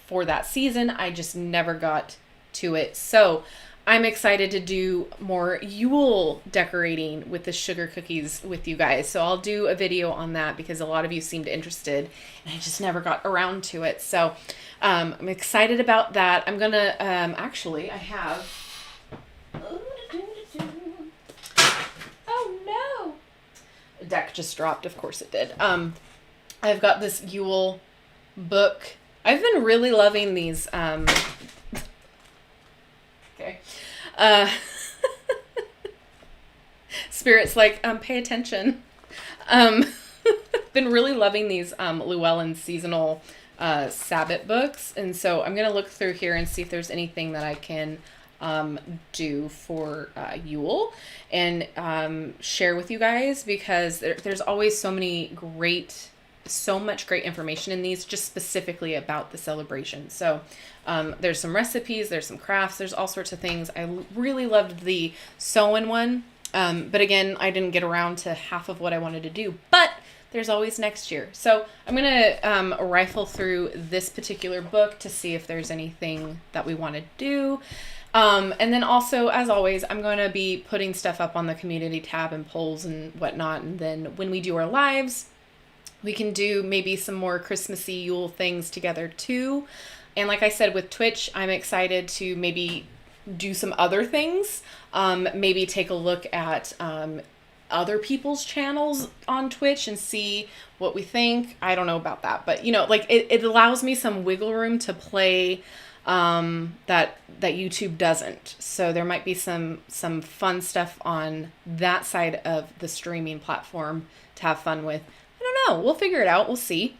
for that season. I just never got to it. So I'm excited to do more Yule decorating with the sugar cookies with you guys. So I'll do a video on that because a lot of you seemed interested, and I just never got around to it. So I'm excited about that. I'm gonna actually, I have. Oh no! A deck just dropped. Of course it did. I've got this Yule book. I've been really loving these. Okay. Spirit's like, pay attention. Been really loving these Llewellyn seasonal Sabbath books, and so I'm gonna look through here and see if there's anything that I can do for Yule and share with you guys, because there's always so much great information in these, just specifically about the celebration. So there's some recipes, there's some crafts, there's all sorts of things. I really loved the Sewing one, but again, I didn't get around to half of what I wanted to do, but there's always next year. So I'm gonna rifle through this particular book to see if there's anything that we want to do. And then also, as always, I'm going to be putting stuff up on the community tab and polls and whatnot. And then when we do our lives, we can do maybe some more Christmassy Yule things together too. And like I said, with Twitch, I'm excited to maybe do some other things. Maybe take a look at other people's channels on Twitch and see what we think. I don't know about that, but you know, like it allows me some wiggle room to play that YouTube doesn't. So there might be some fun stuff on that side of the streaming platform to have fun with. I don't know. We'll figure it out. We'll see.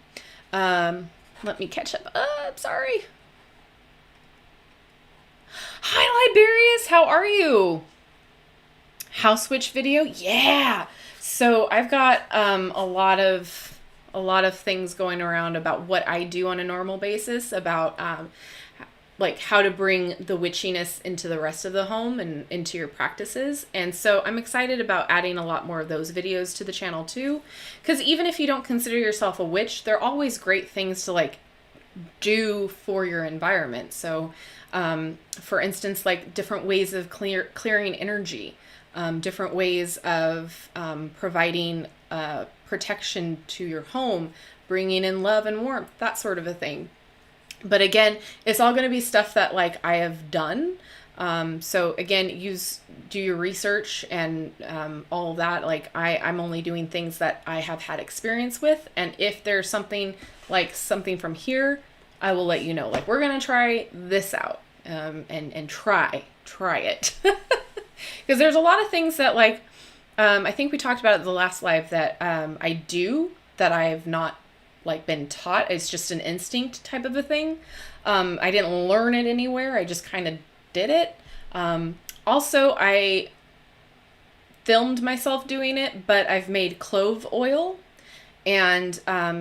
Let me catch up. Sorry. Hi, Liberius. How are you? House switch video? Yeah. So I've got a lot of things going around about what I do on a normal basis, about like how to bring the witchiness into the rest of the home and into your practices. And so I'm excited about adding a lot more of those videos to the channel too, because even if you don't consider yourself a witch, they're always great things to like do for your environment. So for instance, like different ways of clearing energy, different ways of providing protection to your home, bringing in love and warmth, that sort of a thing. But again, it's all going to be stuff that like I have done. So again, do your research and all that. Like I'm only doing things that I have had experience with. And if there's something from here, I will let you know. Like we're going to try this out and try it. Because there's a lot of things that like, I think we talked about it the last live that I do that I have not like been taught. It's just an instinct type of a thing. I didn't learn it anywhere. I just kind of did it. Also, I filmed myself doing it, but I've made clove oil. And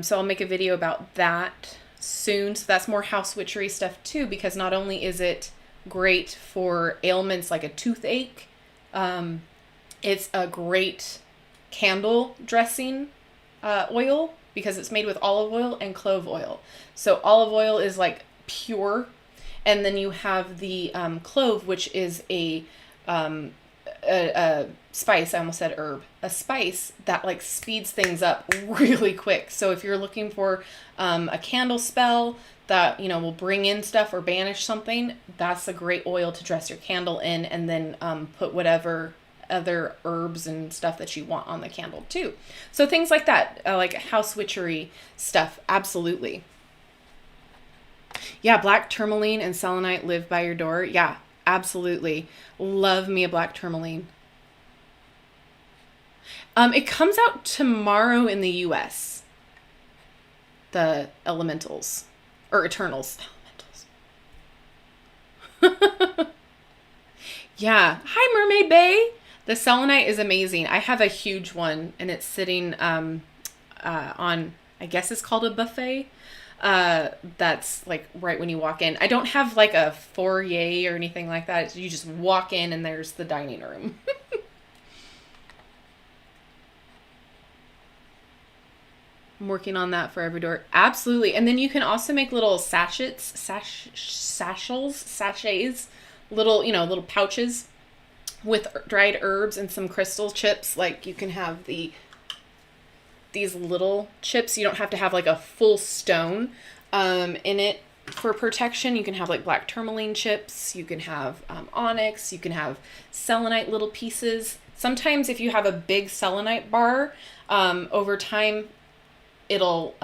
so I'll make a video about that soon. So that's more house witchery stuff too, because not only is it great for ailments like a toothache, it's a great candle dressing oil, because it's made with olive oil and clove oil. So olive oil is like pure, and then you have the clove, which is a spice. I almost said herb. A spice that like speeds things up really quick. So if you're looking for a candle spell that, you know, will bring in stuff or banish something, that's a great oil to dress your candle in, and then put whatever other herbs and stuff that you want on the candle too. So things like that, like house witchery stuff. Absolutely. Yeah. Black tourmaline and selenite live by your door. Yeah, absolutely. Love me a black tourmaline. It comes out tomorrow in the US. The elementals or eternals. Elementals. Yeah. Hi, Mermaid Bay. The selenite is amazing. I have a huge one, and it's sitting on, I guess it's called a buffet. That's like right when you walk in. I don't have like a foyer or anything like that. You just walk in and there's the dining room. I'm working on that for every door. Absolutely. And then you can also make little sachets, little, you know, little pouches with dried herbs and some crystal chips. Like you can have these little chips. You don't have to have like a full stone in it for protection. You can have like black tourmaline chips. You can have onyx. You can have selenite little pieces. Sometimes if you have a big selenite bar, over time it'll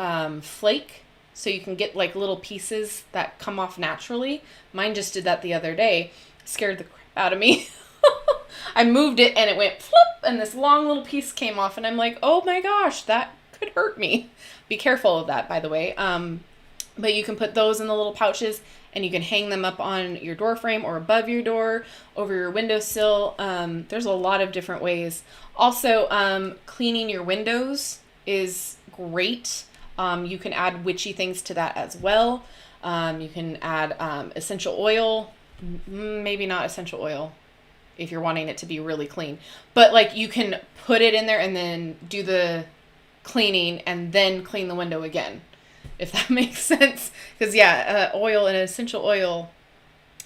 flake. So you can get like little pieces that come off naturally. Mine just did that the other day. Scared the crap out of me. I moved it and it went flip, and this long little piece came off, and I'm like, oh my gosh, that could hurt me. Be careful of that, by the way. But you can put those in the little pouches, and you can hang them up on your door frame or above your door, over your windowsill. There's a lot of different ways. Also, cleaning your windows is great. You can add witchy things to that as well. You can add essential oil, maybe not essential oil if you're wanting it to be really clean, but like you can put it in there and then do the cleaning and then clean the window again, if that makes sense. Because yeah, oil and essential oil,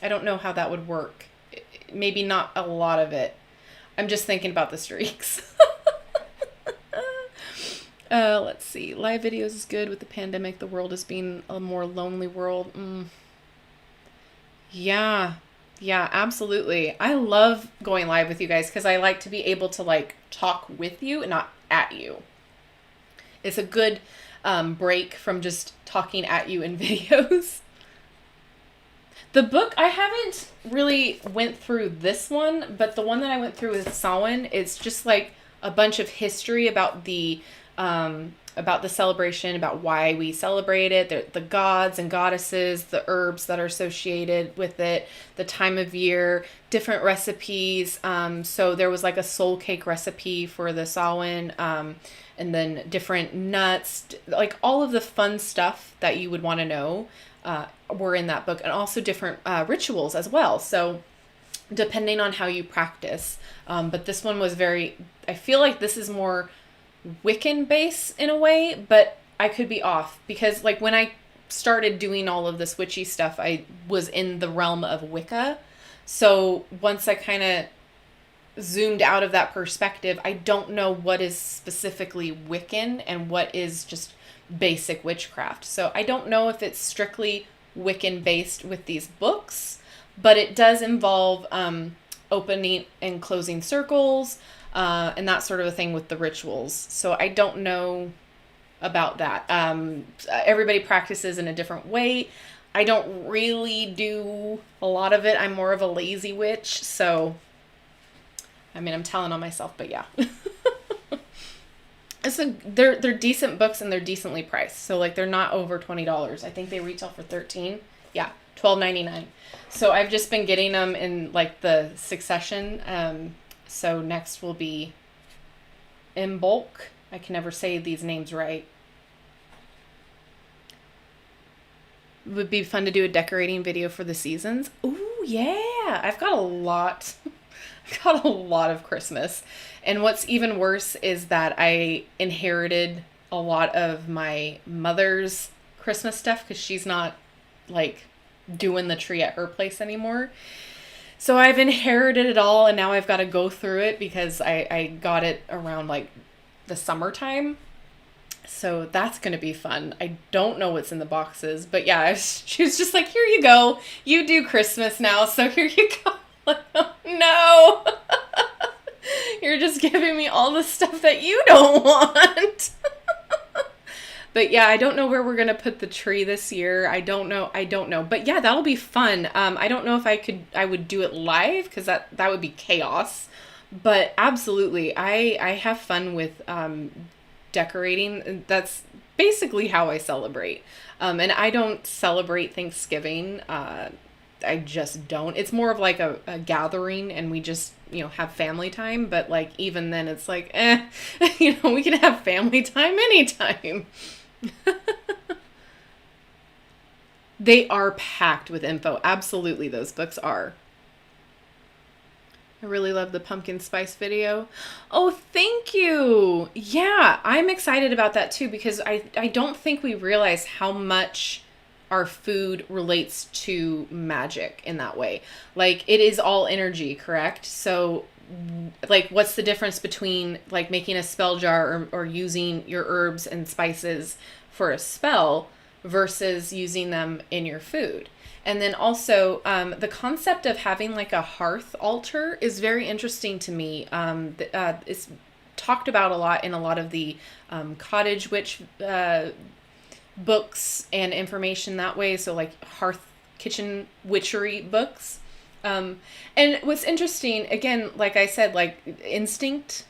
I don't know how that would work. Maybe not a lot of it. I'm just thinking about the streaks. Let's see. Live videos is good with the pandemic. The world is being a more lonely world. Yeah, absolutely. I love going live with you guys because I like to be able to like talk with you and not at you. It's a good break from just talking at you in videos. The book, I haven't really went through this one, but the one that I went through with Samhain, it's just like a bunch of history about the celebration, about why we celebrate it, the gods and goddesses, the herbs that are associated with it, the time of year, different recipes. So there was like a soul cake recipe for the Samhain, and then different nuts, like all of the fun stuff that you would want to know were in that book, and also different rituals as well. So depending on how you practice. But this one was I feel like this is more Wiccan base in a way, but I could be off, because like when I started doing all of this witchy stuff, I was in the realm of Wicca. So once I kind of zoomed out of that perspective, I don't know what is specifically Wiccan and what is just basic witchcraft. So I don't know if it's strictly Wiccan based with these books, but it does involve opening and closing circles, and that sort of a thing with the rituals. So I don't know about that. Everybody practices in a different way. I don't really do a lot of it. I'm more of a lazy witch. So, I mean, I'm telling on myself, but yeah. They're decent books, and they're decently priced. So like they're not over $20. I think they retail for $13. Yeah, $12.99. So I've just been getting them in like the succession. So next will be In Bulk. I can never say these names right. It would be fun to do a decorating video for the seasons. Ooh, yeah. I've got a lot. I've got a lot of Christmas. And what's even worse is that I inherited a lot of my mother's Christmas stuff, because she's not like doing the tree at her place anymore. So I've inherited it all, and now I've got to go through it because I got it around like the summertime. So that's going to be fun. I don't know what's in the boxes, but yeah, she was just like, here you go. You do Christmas now, so here you go. Like, oh, no. You're just giving me all the stuff that you don't want. But yeah, I don't know where we're going to put the tree this year. I don't know. But yeah, that'll be fun. I don't know if I would do it live, because that would be chaos. But absolutely, I have fun with decorating. That's basically how I celebrate. And I don't celebrate Thanksgiving. I just don't. It's more of like a gathering, and we just, have family time. But like, even then it's like, we can have family time anytime. They are packed with info. Absolutely, those books are. I really love the pumpkin spice video. Oh, thank you. Yeah, I'm excited about that too, because I don't think we realize how much our food relates to magic in that way. Like, it is all energy, correct? So like, what's the difference between like making a spell jar or using your herbs and spices for a spell versus using them in your food? And then also, the concept of having like a hearth altar is very interesting to me. It's talked about a lot in a lot of the cottage witch books and information that way. So like hearth kitchen witchery books. And what's interesting, again, like I said, like instinct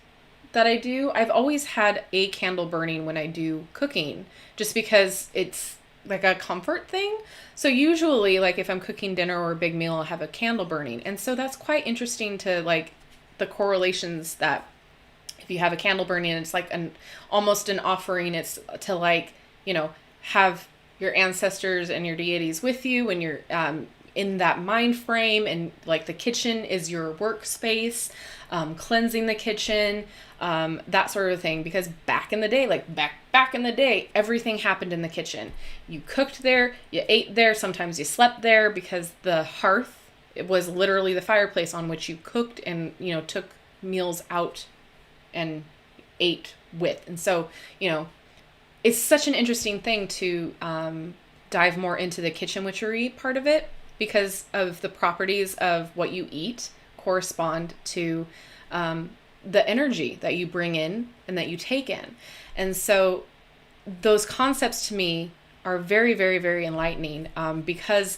that I do, I've always had a candle burning when I do cooking, just because it's like a comfort thing. So usually, like if I'm cooking dinner or a big meal, I'll have a candle burning. And so that's quite interesting to like the correlations that if you have a candle burning, it's like almost an offering. It's to like, have your ancestors and your deities with you when you're in that mind frame, and like the kitchen is your workspace, cleansing the kitchen, that sort of thing. Because back in the day, like back in the day, everything happened in the kitchen. You cooked there, you ate there, sometimes you slept there, because the hearth, it was literally the fireplace on which you cooked and, took meals out and ate with. And so, it's such an interesting thing to dive more into the kitchen witchery part of it, because of the properties of what you eat correspond to the energy that you bring in and that you take in. And so those concepts to me are very, very, very enlightening, because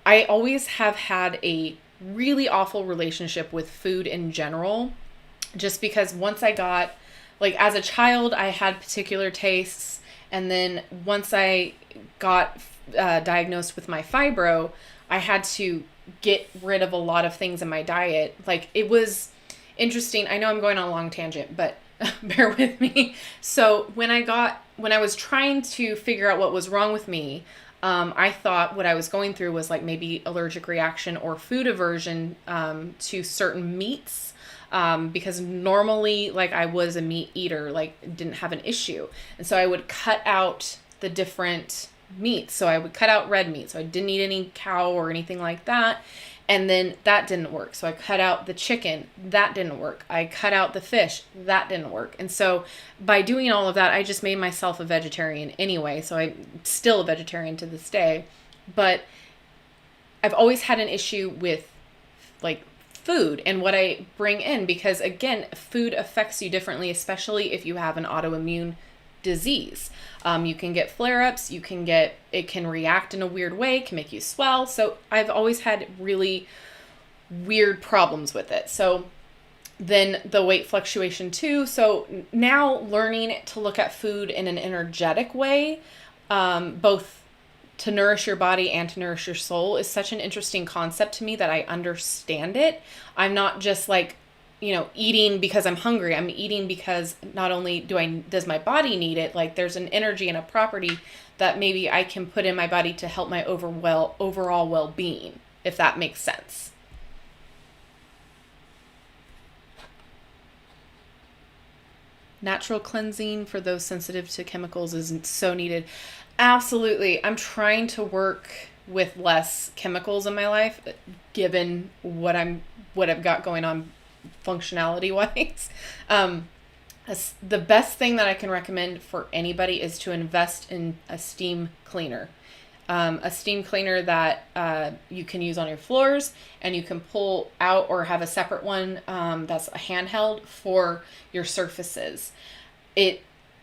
I always have had a really awful relationship with food in general, just because once I got, like as a child, I had particular tastes. And then once I got diagnosed with my fibro, I had to get rid of a lot of things in my diet. Like, it was interesting. I know I'm going on a long tangent, but bear with me. So when I was trying to figure out what was wrong with me, I thought what I was going through was like maybe allergic reaction or food aversion to certain meats, because normally, like, I was a meat eater, like didn't have an issue. And so I would cut out the different meats. So I would cut out red meat. So I didn't eat any cow or anything like that. And then that didn't work. So I cut out the chicken. That didn't work. I cut out the fish. That didn't work. And so by doing all of that, I just made myself a vegetarian anyway. So I'm still a vegetarian to this day. But I've always had an issue with like food and what I bring in, because again, food affects you differently, especially if you have an autoimmune disease. You can get flare-ups, it can react in a weird way, can make you swell. So I've always had really weird problems with it. So then the weight fluctuation too. So now learning to look at food in an energetic way, both to nourish your body and to nourish your soul, is such an interesting concept to me that I understand it. I'm not just like, eating because I'm hungry. I'm eating because not only does my body need it, like there's an energy and a property that maybe I can put in my body to help my overall well-being, if that makes sense. Natural cleansing for those sensitive to chemicals is so needed. Absolutely. I'm trying to work with less chemicals in my life, given what I've got going on functionality wise. The best thing that I can recommend for anybody is to invest in a steam cleaner. A steam cleaner that you can use on your floors, and you can pull out or have a separate one that's a handheld for your surfaces. It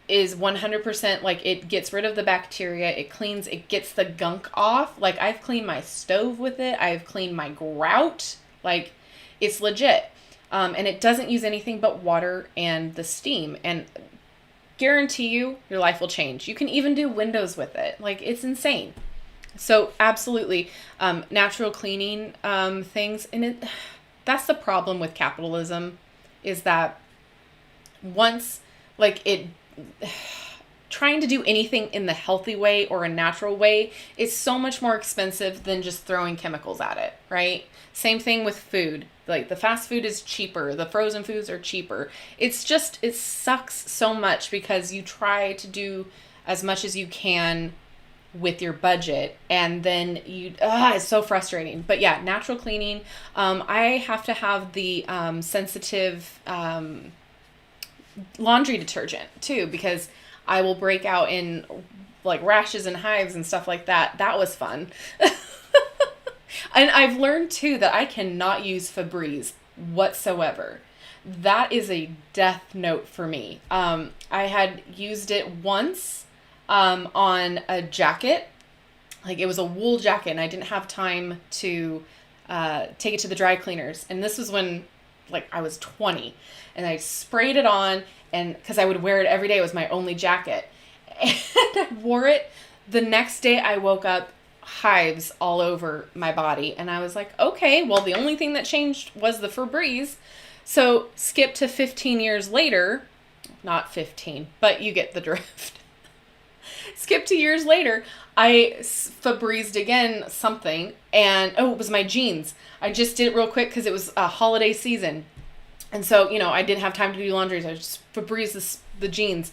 is 100% like, it gets rid of the bacteria, it gets the gunk off. Like, I've cleaned my stove with it, I've cleaned my grout, like, it's legit. And it doesn't use anything but water and the steam, and guarantee you your life will change. You can even do windows with it. Like, it's insane. So absolutely, natural cleaning things. And that's the problem with capitalism, is that once, like, trying to do anything in the healthy way or a natural way is so much more expensive than just throwing chemicals at it, right? Same thing with food. Like, the fast food is cheaper. The frozen foods are cheaper. It sucks so much, because you try to do as much as you can with your budget, and then it's so frustrating. But yeah, natural cleaning. I have to have the sensitive laundry detergent too, because I will break out in like rashes and hives and stuff like that. That was fun. And I've learned too that I cannot use Febreze whatsoever. That is a death note for me. I had used it once on a jacket. Like, it was a wool jacket, and I didn't have time to take it to the dry cleaners. And this was when, like, I was 20. And I sprayed it on, and because I would wear it every day. It was my only jacket. And I wore it. The next day I woke up, hives all over my body. And I was like, okay, well, the only thing that changed was the Febreze. So skip to 15 years later. Not 15, but you get the drift. Skip to years later, I Febrezed again something. And, it was my jeans. I just did it real quick because it was a holiday season. And so, I didn't have time to do laundry, so I just Febrezed the jeans.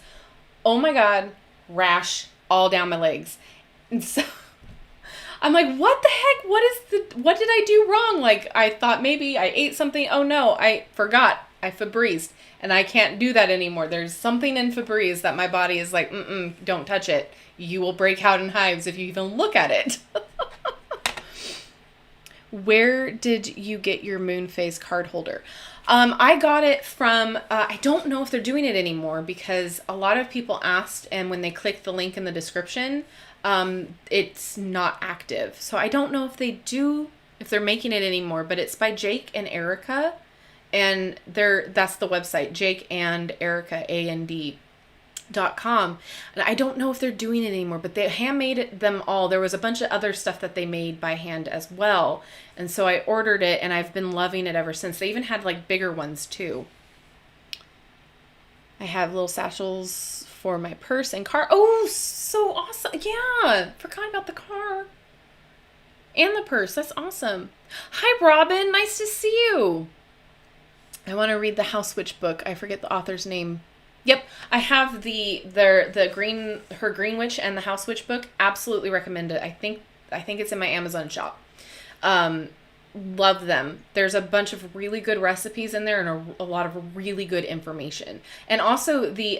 Oh my God, rash all down my legs. And so I'm like, what the heck? What did I do wrong? Like, I thought maybe I ate something. Oh no, I forgot. I Febrezed, and I can't do that anymore. There's something in Febreze that my body is like, don't touch it. You will break out in hives if you even look at it. Where did you get your moon phase card holder? I got it from, I don't know if they're doing it anymore because a lot of people asked, and when they click the link in the description, it's not active. So I don't know if they do, if they're making it anymore, but it's by Jake and Erica, and that's the website, Jake and Erica, AND.com. And I don't know if they're doing it anymore, but they handmade them all. There was a bunch of other stuff that they made by hand as well. And so I ordered it, and I've been loving it ever since. They even had like bigger ones too. I have little satchels for my purse and car. Oh, so awesome. Yeah, forgot about the car and the purse. That's awesome. Hi, Robin. Nice to see you. I want to read the House Witch book. I forget the author's name. Yep, I have her Green Witch and the House Witch book. Absolutely recommend it. I think it's in my Amazon shop. Love them. There's a bunch of really good recipes in there and a lot of really good information. And also the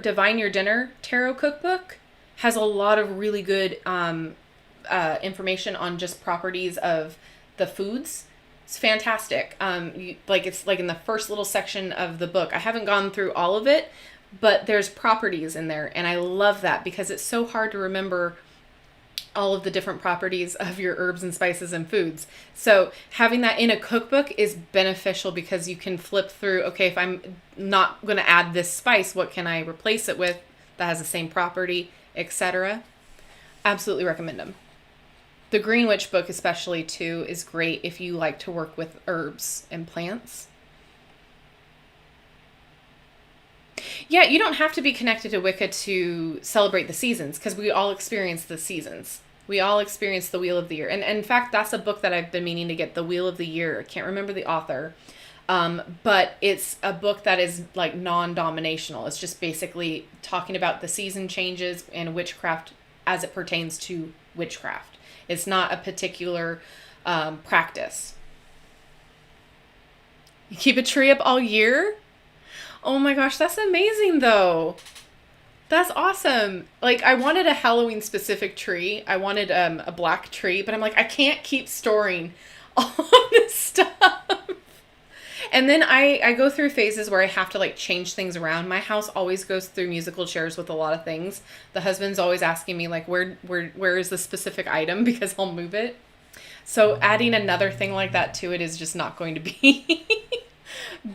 Divine Your Dinner Tarot Cookbook has a lot of really good information on just properties of the foods. It's fantastic. It's like in the first little section of the book. I haven't gone through all of it, but there's properties in there, and I love that because it's so hard to remember all of the different properties of your herbs and spices and foods. So having that in a cookbook is beneficial because you can flip through, okay, if I'm not going to add this spice, what can I replace it with that has the same property, etc. Absolutely recommend them. The Green Witch book especially too is great if you like to work with herbs and plants. Yeah, you don't have to be connected to Wicca to celebrate the seasons because we all experience the seasons. We all experience the Wheel of the Year. And in fact, that's a book that I've been meaning to get, The Wheel of the Year. I can't remember the author. But it's a book that is like non-dominational. It's just basically talking about the season changes and witchcraft as it pertains to witchcraft. It's not a particular practice. You keep a tree up all year? Oh my gosh, that's amazing though. That's awesome. Like I wanted a Halloween specific tree. I wanted a black tree, but I'm like, I can't keep storing all this stuff. And then I go through phases where I have to like change things around. My house always goes through musical chairs with a lot of things. The husband's always asking me like, where is the specific item because I'll move it. So adding another thing like that to it is just not going to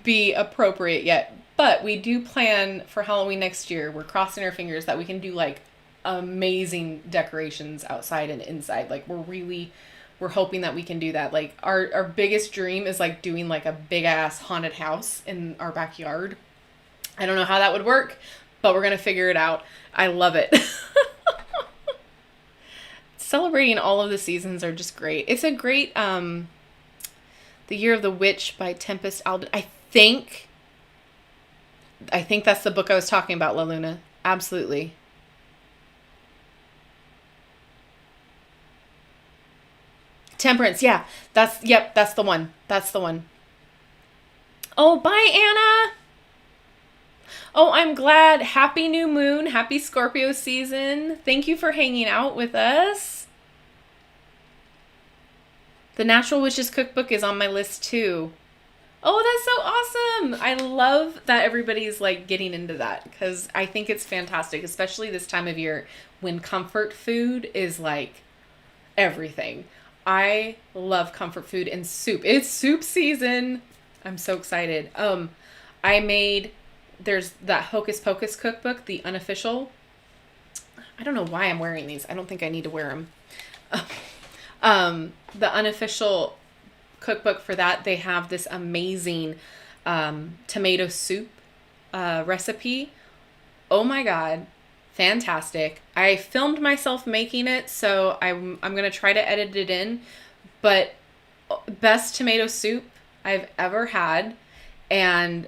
be appropriate yet. But we do plan for Halloween next year. We're crossing our fingers that we can do like amazing decorations outside and inside. Like we're hoping that we can do that. Like our biggest dream is like doing like a big ass haunted house in our backyard. I don't know how that would work, but we're going to figure it out. I love it. Celebrating all of the seasons are just great. It's a great, The Year of the Witch by Tempest Alden. I think that's the book I was talking about, La Luna. Absolutely. Temperance, yeah. That's the one. That's the one. Oh, bye, Anna. Oh, I'm glad. Happy new moon. Happy Scorpio season. Thank you for hanging out with us. The Natural Witches Cookbook is on my list too. Oh, that's so awesome. I love that everybody's like getting into that because I think it's fantastic, especially this time of year when comfort food is like everything. I love comfort food and soup. It's soup season. I'm so excited. There's that Hocus Pocus cookbook, the unofficial. I don't know why I'm wearing these. I don't think I need to wear them. The unofficial cookbook for that, they have this amazing tomato soup recipe. Oh my God. Fantastic. I filmed myself making it, so I'm going to try to edit it in, but best tomato soup I've ever had. And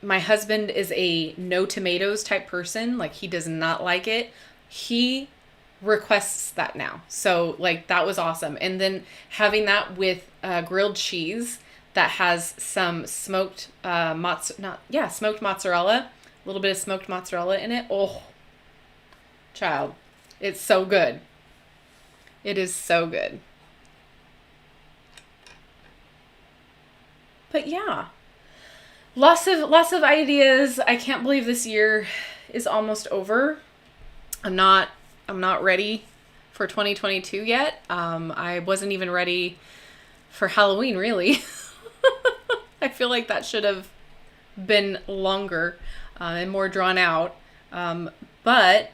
my husband is a no tomatoes type person. Like he does not like it. He requests that now. So like that was awesome. And then having that with grilled cheese that has some smoked smoked mozzarella, a little bit of smoked mozzarella in it. Oh, child, it's so good. It is so good. But yeah, lots of ideas. I can't believe this year is almost over. I'm not ready for 2022 yet. I wasn't even ready for Halloween, really. I feel like that should have been longer and more drawn out. But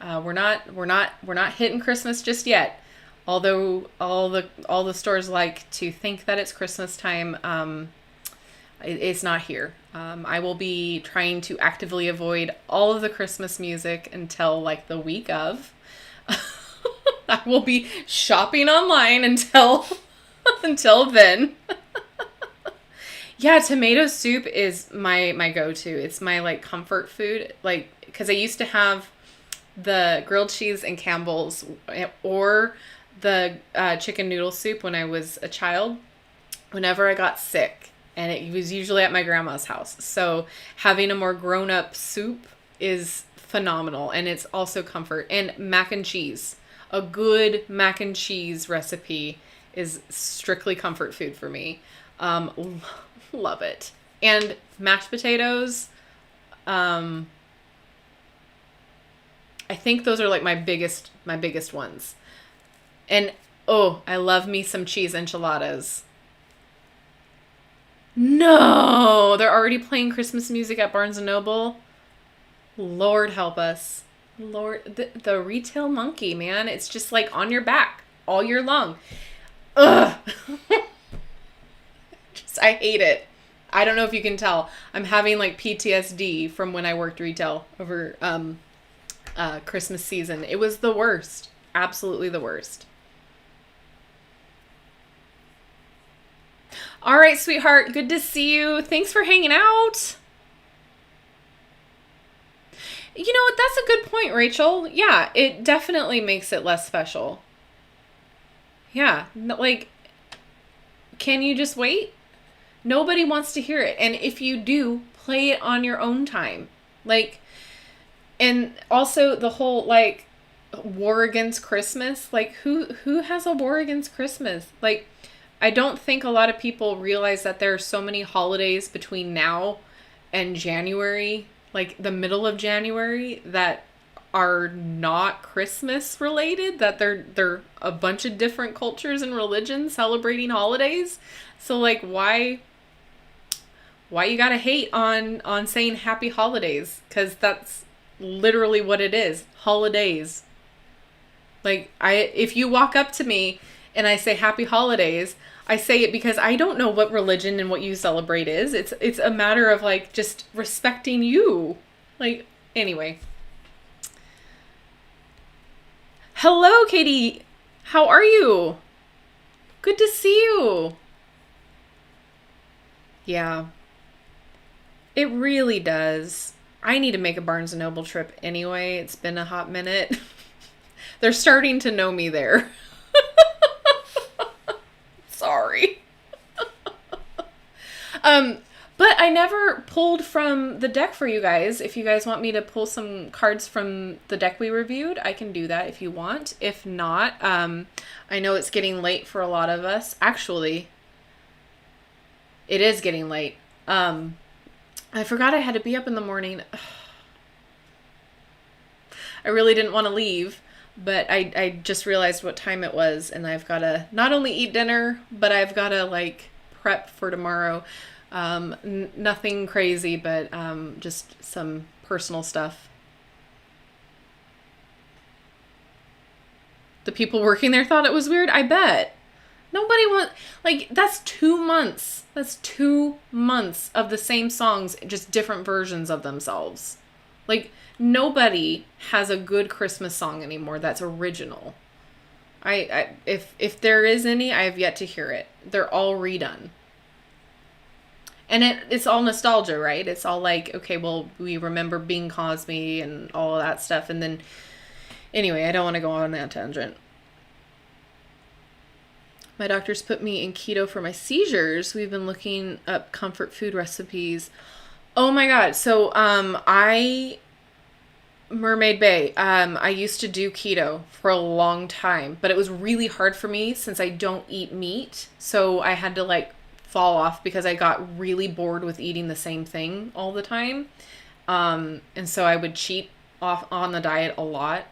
we're not hitting Christmas just yet. Although all the stores like to think that it's Christmas time, it's not here. I will be trying to actively avoid all of the Christmas music until like the week of. I will be shopping online until then. Yeah, tomato soup is my go-to. It's my like comfort food, like because I used to have the grilled cheese and Campbell's or the chicken noodle soup when I was a child. Whenever I got sick, and it was usually at my grandma's house. So having a more grown-up soup is phenomenal, and it's also comfort. And mac and cheese. A good mac and cheese recipe is strictly comfort food for me. Love it. And mashed potatoes. I think those are like my biggest ones. And oh, I love me some cheese enchiladas. No, they're already playing Christmas music at Barnes & Noble. Lord help us. Lord, the retail monkey, man. It's just like on your back all year long. Ugh. I hate it. I don't know if you can tell. I'm having like PTSD from when I worked retail over Christmas season. It was the worst. Absolutely the worst. All right, sweetheart. Good to see you. Thanks for hanging out. You know what? That's a good point, Rachel. Yeah, it definitely makes it less special. Yeah, like, can you just wait? Nobody wants to hear it. And if you do, play it on your own time. Like, and also the whole, like, war against Christmas. Like, who has a war against Christmas? Like, I don't think a lot of people realize that there are so many holidays between now and January, like the middle of January, that are not Christmas related, that they're a bunch of different cultures and religions celebrating holidays. So like why you gotta hate on saying happy holidays? Because that's literally what it is. Holidays. Like if you walk up to me and I say happy holidays, I say it because I don't know what religion and what you celebrate is. It's a matter of like just respecting you. Like, anyway. Hello, Katie. How are you? Good to see you. Yeah. It really does. I need to make a Barnes & Noble trip anyway. It's been a hot minute. They're starting to know me there. Sorry. But I never pulled from the deck for you guys. If you guys want me to pull some cards from the deck we reviewed, I can do that if you want. If not, I know it's getting late for a lot of us. Actually, it is getting late. I forgot I had to be up in the morning. I really didn't want to leave. But I just realized what time it was, and I've got to not only eat dinner, but I've got to, like, prep for tomorrow. Nothing crazy, but just some personal stuff. The people working there thought it was weird? I bet. Nobody like, that's 2 months. That's 2 months of the same songs, just different versions of themselves. Like, nobody has a good Christmas song anymore that's original. If there is any, I have yet to hear it. They're all redone. And it's all nostalgia, right? It's all like, okay, well, we remember Bing Cosby and all of that stuff. And then, anyway, I don't want to go on that tangent. My doctor's put me in keto for my seizures. We've been looking up comfort food recipes. Oh my God. So, Mermaid Bay. I used to do keto for a long time, but it was really hard for me since I don't eat meat. So I had to like fall off because I got really bored with eating the same thing all the time. And so I would cheat off on the diet a lot.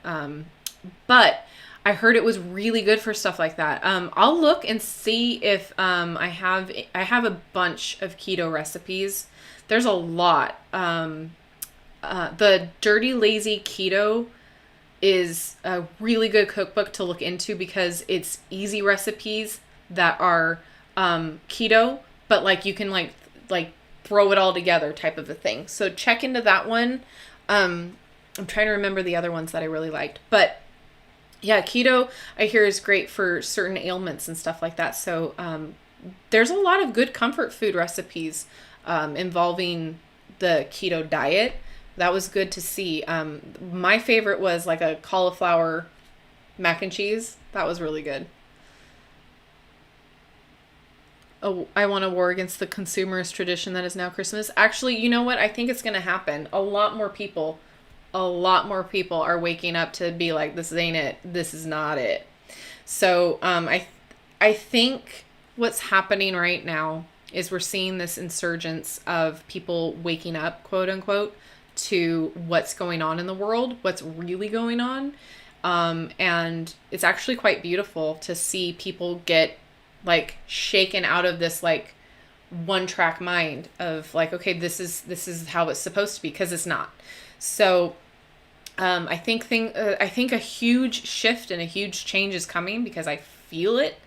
But I heard it was really good for stuff like that. I'll look and see if I have a bunch of keto recipes. There's a lot. The Dirty Lazy Keto is a really good cookbook to look into because it's easy recipes that are keto, but like you can like throw it all together type of a thing. So check into that one. I'm trying to remember the other ones that I really liked, but yeah, keto I hear is great for certain ailments and stuff like that. So there's a lot of good comfort food recipes involving the keto diet. That was good to see. My favorite was like a cauliflower mac and cheese. That was really good. Oh, I want a war against the consumerist tradition that is now Christmas. Actually, you know what? I think it's going to happen. A lot more people are waking up to be like, this ain't it. This is not it. So I think what's happening right now is we're seeing this insurgence of people waking up, quote unquote, to what's going on in the world, what's really going on. And it's actually quite beautiful to see people get like shaken out of this like one track mind of like, okay, this is how it's supposed to be, because it's not. So I think a huge shift and a huge change is coming because I feel it.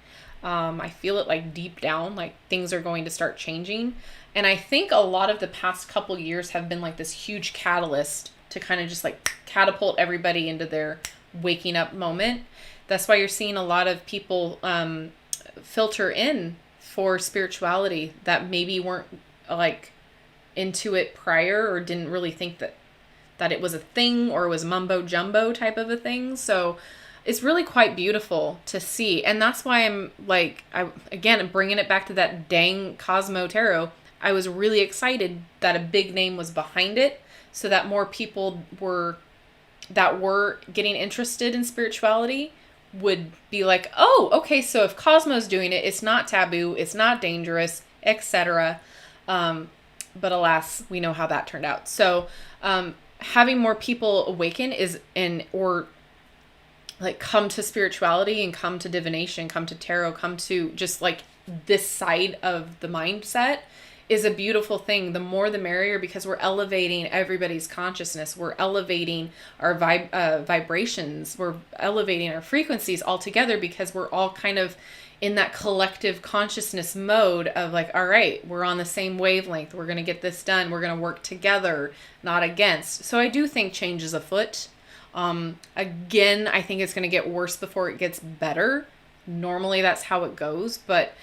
I feel it like deep down, like things are going to start changing. And I think a lot of the past couple years have been like this huge catalyst to kind of just like catapult everybody into their waking up moment. That's why you're seeing a lot of people filter in for spirituality that maybe weren't like into it prior or didn't really think that it was a thing or it was mumbo jumbo type of a thing. So it's really quite beautiful to see. And that's why I'm like, I'm bringing it back to that dang Cosmo Tarot. I was really excited that a big name was behind it so that more people were getting interested in spirituality would be like, oh, okay, so if Cosmo's doing it, it's not taboo, it's not dangerous, etc. But alas, we know how that turned out. So having more people awaken or like come to spirituality and come to divination, come to tarot, come to just like this side of the mindset is a beautiful thing. The more the merrier, because we're elevating everybody's consciousness. We're elevating our vibrations. We're elevating our frequencies all together because we're all kind of in that collective consciousness mode of like, all right, we're on the same wavelength. We're going to get this done. We're going to work together, not against. So I do think change is afoot. Again, I think it's going to get worse before it gets better. Normally that's how it goes, but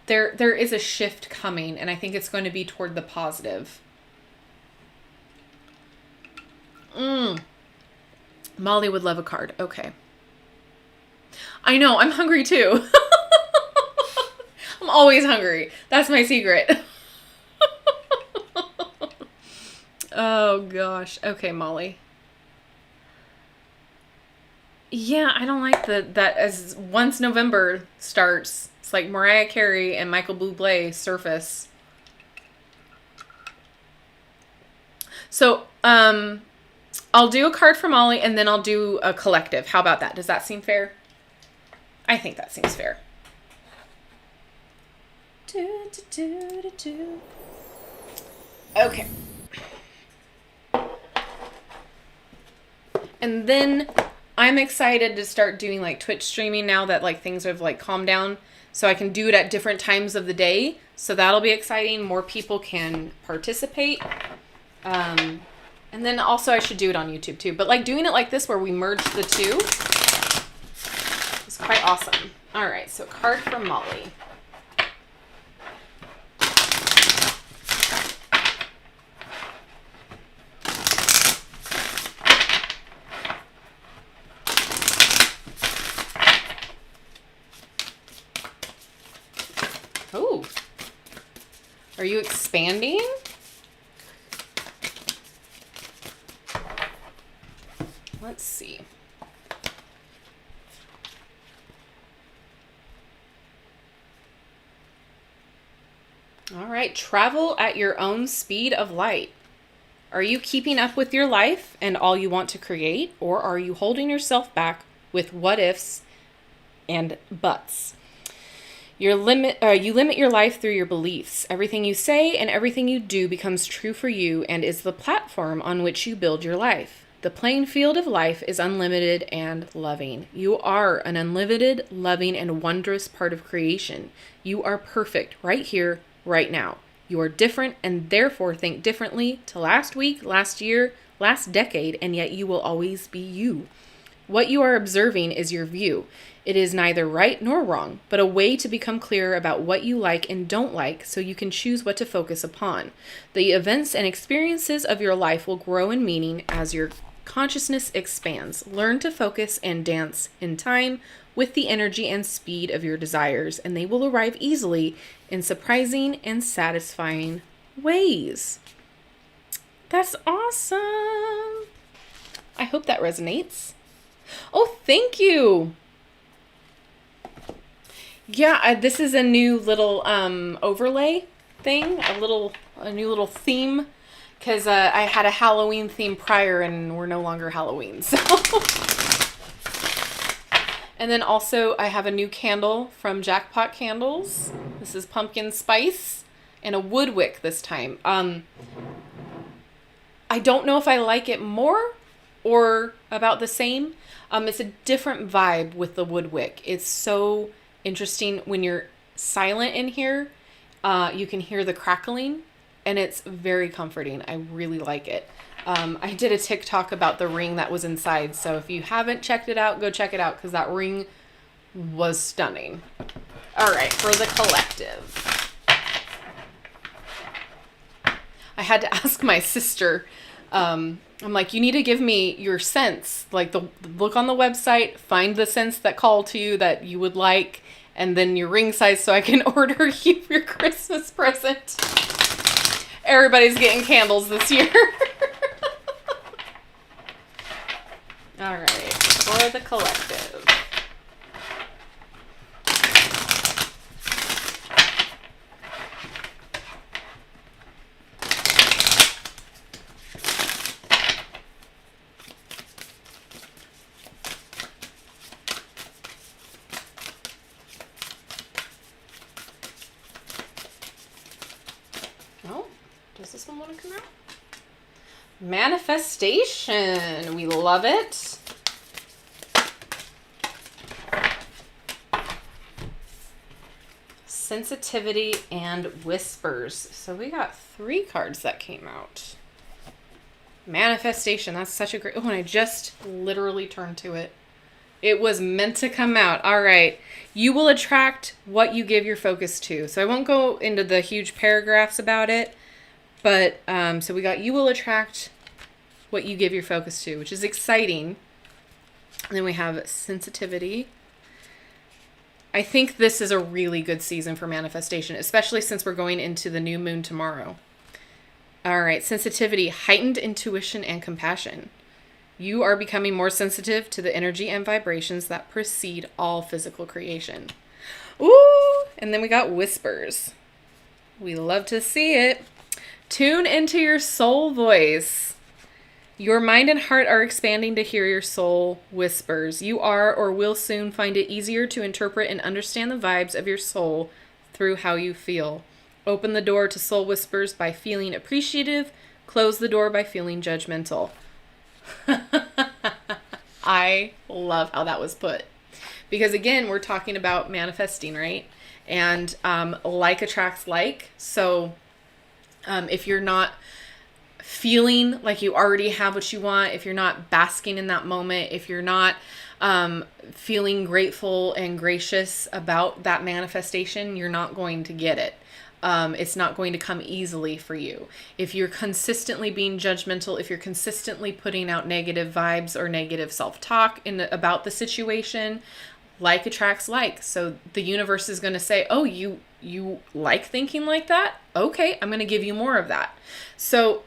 there is a shift coming, and I think it's going to be toward the positive. Molly would love a card. Okay. I know, I'm hungry too. I'm always hungry. That's my secret. Oh gosh. Okay, Molly. Yeah, I don't like that as once November starts, it's like Mariah Carey and Michael Bublé surface. So, I'll do a card for Molly and then I'll do a collective. How about that? Does that seem fair? I think that seems fair. Okay. And then I'm excited to start doing like Twitch streaming now that like things have like calmed down, so I can do it at different times of the day. So that'll be exciting. More people can participate. And then also I should do it on YouTube too. But like doing it like this where we merge the two is quite awesome. All right, so card from Molly. Oh, are you expanding? Let's see. All right, travel at your own speed of light. Are you keeping up with your life and all you want to create, or are you holding yourself back with what ifs and buts? You limit your life through your beliefs. Everything you say and everything you do becomes true for you and is the platform on which you build your life. The playing field of life is unlimited and loving. You are an unlimited, loving, and wondrous part of creation. You are perfect right here, right now. You are different and therefore think differently to last week, last year, last decade, and yet you will always be you. What you are observing is your view. It is neither right nor wrong, but a way to become clearer about what you like and don't like so you can choose what to focus upon. The events and experiences of your life will grow in meaning as your consciousness expands. Learn to focus and dance in time with the energy and speed of your desires, and they will arrive easily in surprising and satisfying ways. That's awesome. I hope that resonates. Oh, thank you. Yeah, this is a new little overlay thing, a new little theme, because I had a Halloween theme prior and we're no longer Halloween. So. And then also I have a new candle from Jackpot Candles. This is pumpkin spice and a wood wick this time. I don't know if I like it more or about the same. It's a different vibe with the wood wick. It's so interesting when you're silent in here. You can hear the crackling and it's very comforting. I really like it. I did a TikTok about the ring that was inside. So if you haven't checked it out, go check it out because that ring was stunning. All right, for the collective. I had to ask my sister, I'm like, you need to give me your scents, like look on the website, find the scents that call to you that you would like, and then your ring size so I can order you your Christmas present. Everybody's getting candles this year. All right, for the collective. Oh, does this one want to come out? Manifestation. We love it. Sensitivity and whispers. So we got 3 cards that came out. Manifestation. That's such a great... Oh, and I just literally turned to it. It was meant to come out. All right. You will attract what you give your focus to. So I won't go into the huge paragraphs about it. But, so we got you will attract what you give your focus to, which is exciting. And then we have sensitivity. I think this is a really good season for manifestation, especially since we're going into the new moon tomorrow. All right, sensitivity, heightened intuition and compassion. You are becoming more sensitive to the energy and vibrations that precede all physical creation. Ooh, and then we got whispers. We love to see it. Tune into your soul voice. Your mind and heart are expanding to hear your soul whispers. You are or will soon find it easier to interpret and understand the vibes of your soul through how you feel. Open the door to soul whispers by feeling appreciative. Close the door by feeling judgmental. I love how that was put. Because again, we're talking about manifesting, right? And like attracts like. So if you're not feeling like you already have what you want, if you're not basking in that moment, if you're not feeling grateful and gracious about that manifestation, you're not going to get it. It's not going to come easily for you. If you're consistently being judgmental, if you're consistently putting out negative vibes or negative self-talk about the situation, like attracts like. So the universe is going to say, oh, you like thinking like that? Okay, I'm going to give you more of that. So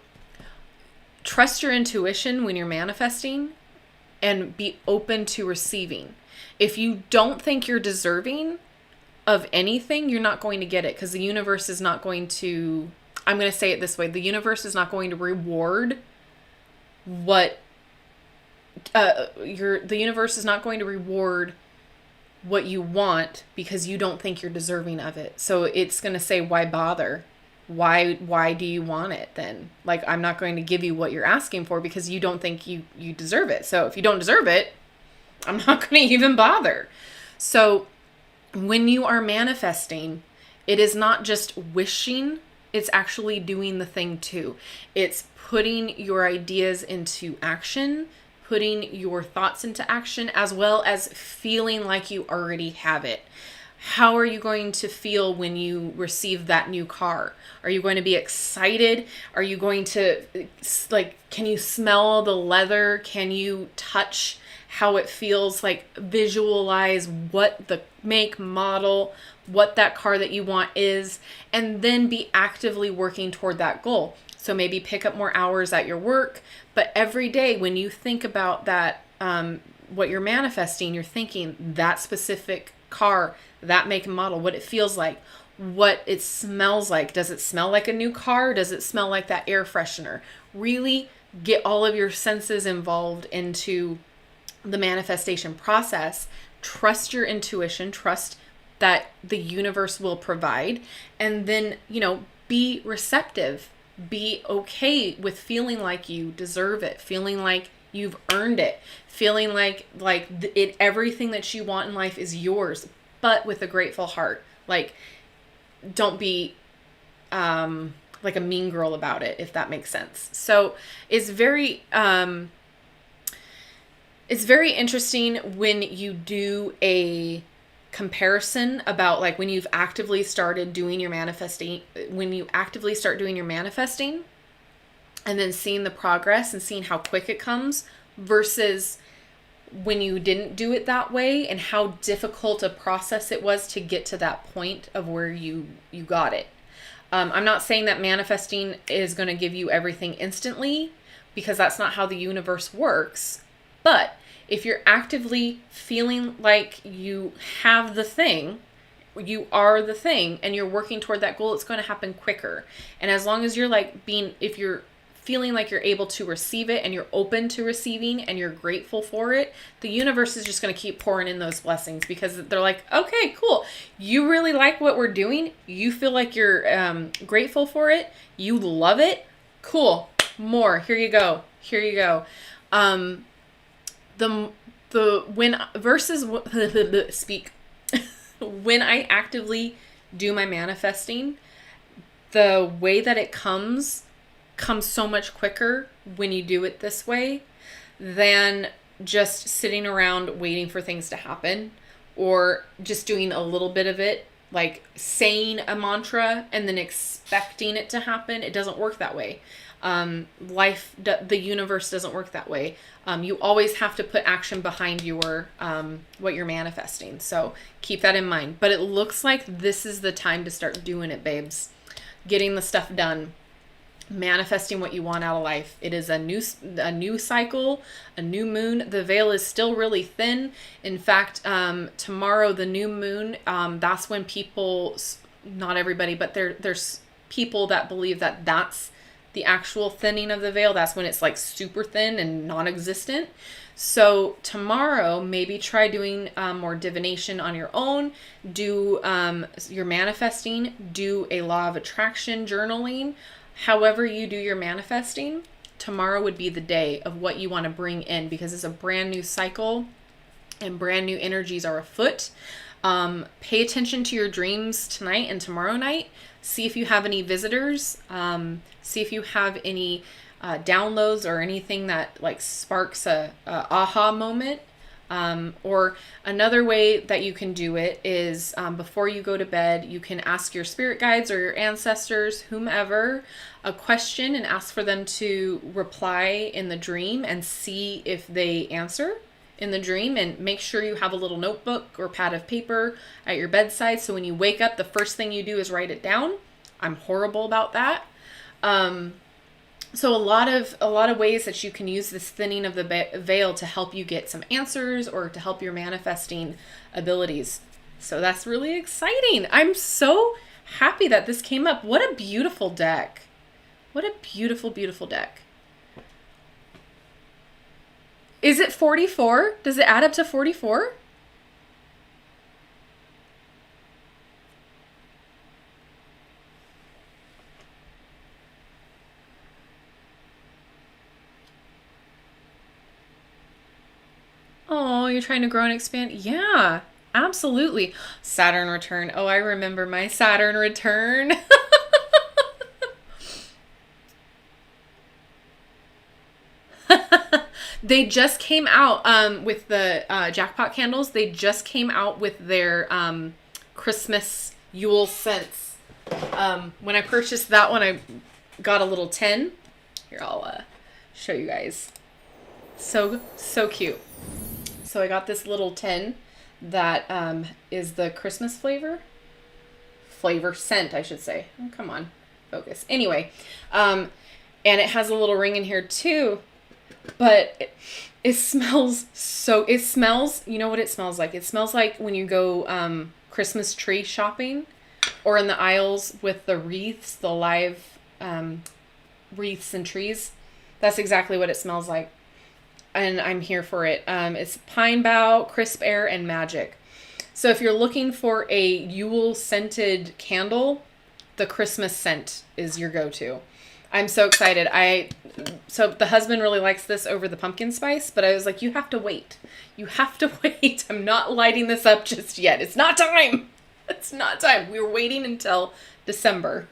trust your intuition when you're manifesting and be open to receiving. If you don't think you're deserving, of anything, you're not going to get it, because the universe is not going to, I'm going to say it this way, the universe is not going to reward what the universe is not going to reward what you want because you don't think you're deserving of it. So it's going to say, why bother? Why do you want it then? Like, I'm not going to give you what you're asking for because you don't think you deserve it. So if you don't deserve it, I'm not going to even bother. So when you are manifesting, it is not just wishing, it's actually doing the thing too. It's putting your ideas into action, putting your thoughts into action, as well as feeling like you already have it. How are you going to feel when you receive that new car? Are you going to be excited? Are you going to, like, can you smell the leather? Can you touch how it feels? Like, visualize what the make, model, what that car that you want is, and then be actively working toward that goal. So maybe pick up more hours at your work, but every day when you think about that, what you're manifesting, you're thinking that specific car, that make and model, what it feels like, what it smells like. Does it smell like a new car? Does it smell like that air freshener? Really get all of your senses involved into the manifestation process. Trust your intuition, trust that the universe will provide, and then, be receptive. Be okay with feeling like you deserve it, feeling like you've earned it, feeling like everything that you want in life is yours, but with a grateful heart. Like, don't be like a mean girl about it, if that makes sense. So it's very interesting when you do a comparison about, like, when you've actively started doing your manifesting, when you actively start doing your manifesting and then seeing the progress and seeing how quick it comes versus when you didn't do it that way, and how difficult a process it was to get to that point of where you got it. I'm not saying that manifesting is going to give you everything instantly, because that's not how the universe works. But if you're actively feeling like you have the thing, you are the thing, and you're working toward that goal, it's going to happen quicker. And as long as you're if you're feeling like you're able to receive it and you're open to receiving and you're grateful for it, the universe is just going to keep pouring in those blessings, because they're like, okay, cool. You really like what we're doing. You feel like you're grateful for it. You love it. Cool. More. Here you go. Here you go. When I actively do my manifesting, the way that it comes so much quicker when you do it this way than just sitting around waiting for things to happen, or just doing a little bit of it, like saying a mantra and then expecting it to happen. It doesn't work that way. The universe doesn't work that way. You always have to put action behind your what you're manifesting. So keep that in mind. But it looks like this is the time to start doing it, babes. Getting the stuff done. Manifesting what you want out of life. It is a new cycle, a new moon. The veil is still really thin. In fact, tomorrow, the new moon, that's when people, not everybody, but there's people that believe that that's the actual thinning of the veil. That's when it's like super thin and non-existent. So tomorrow, maybe try doing more divination on your own. Do your manifesting. Do a law of attraction journaling. However you do your manifesting, tomorrow would be the day of what you want to bring in, because it's a brand new cycle and brand new energies are afoot. Pay attention to your dreams tonight and tomorrow night. See if you have any visitors. See if you have any downloads or anything that like sparks a aha moment. Or another way that you can do it is before you go to bed, you can ask your spirit guides or your ancestors, whomever, a question and ask for them to reply in the dream and see if they answer in the dream. And make sure you have a little notebook or pad of paper at your bedside, so when you wake up, the first thing you do is write it down. I'm horrible about that. So a lot of ways that you can use this thinning of the veil to help you get some answers or to help your manifesting abilities. So that's really exciting. I'm so happy that this came up. What a beautiful deck. What a beautiful, beautiful deck. Is it 44? Does it add up to 44? Oh, you're trying to grow and expand? Yeah, absolutely. Saturn return. Oh, I remember my Saturn return. They just came out with the Jackpot Candles. They just came out with their Christmas Yule scents. When I purchased that one, I got a little tin. Here, I'll show you guys. So cute. So I got this little tin that is the Christmas flavor scent, I should say. Oh, come on, focus. Anyway, and it has a little ring in here too. But it smells so, you know what it smells like? It smells like when you go Christmas tree shopping or in the aisles with the wreaths, the live wreaths and trees. That's exactly what it smells like. And I'm here for it. It's pine bough, crisp air, and magic. So if you're looking for a Yule scented candle, the Christmas scent is your go-to. I'm so excited. So the husband really likes this over the pumpkin spice, but I was like, you have to wait. You have to wait. I'm not lighting this up just yet. It's not time. It's not time. We were waiting until December.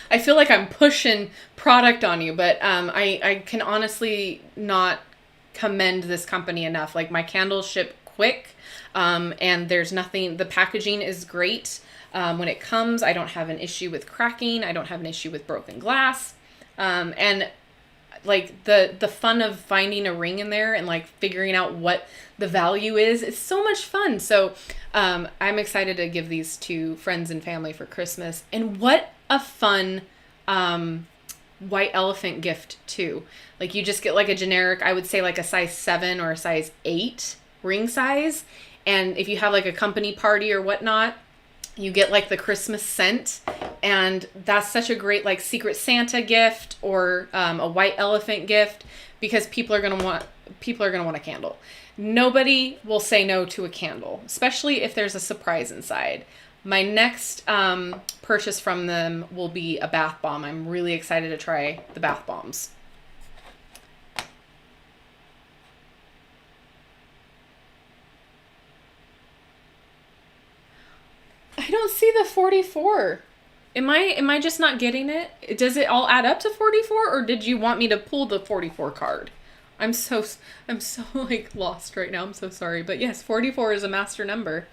I feel like I'm pushing product on you, but I can honestly not commend this company enough. Like, my candles ship quick, and there's nothing, the packaging is great. When it comes, I don't have an issue with cracking. I don't have an issue with broken glass. And like the fun of finding a ring in there and like figuring out what the value is, it's so much fun. So I'm excited to give these to friends and family for Christmas. And what a fun white elephant gift too. Like, you just get like a generic, I would say like a size 7 or a size 8 ring size. And if you have like a company party or whatnot, you get like the Christmas scent, and that's such a great like Secret Santa gift or a white elephant gift, because people are gonna want a candle. Nobody will say no to a candle, especially if there's a surprise inside. My next purchase from them will be a bath bomb. I'm really excited to try the bath bombs. I don't see the 44. Am I just not getting it? Does it all add up to 44, or did you want me to pull the 44 card? I'm so like lost right now. I'm so sorry. But yes, 44 is a master number.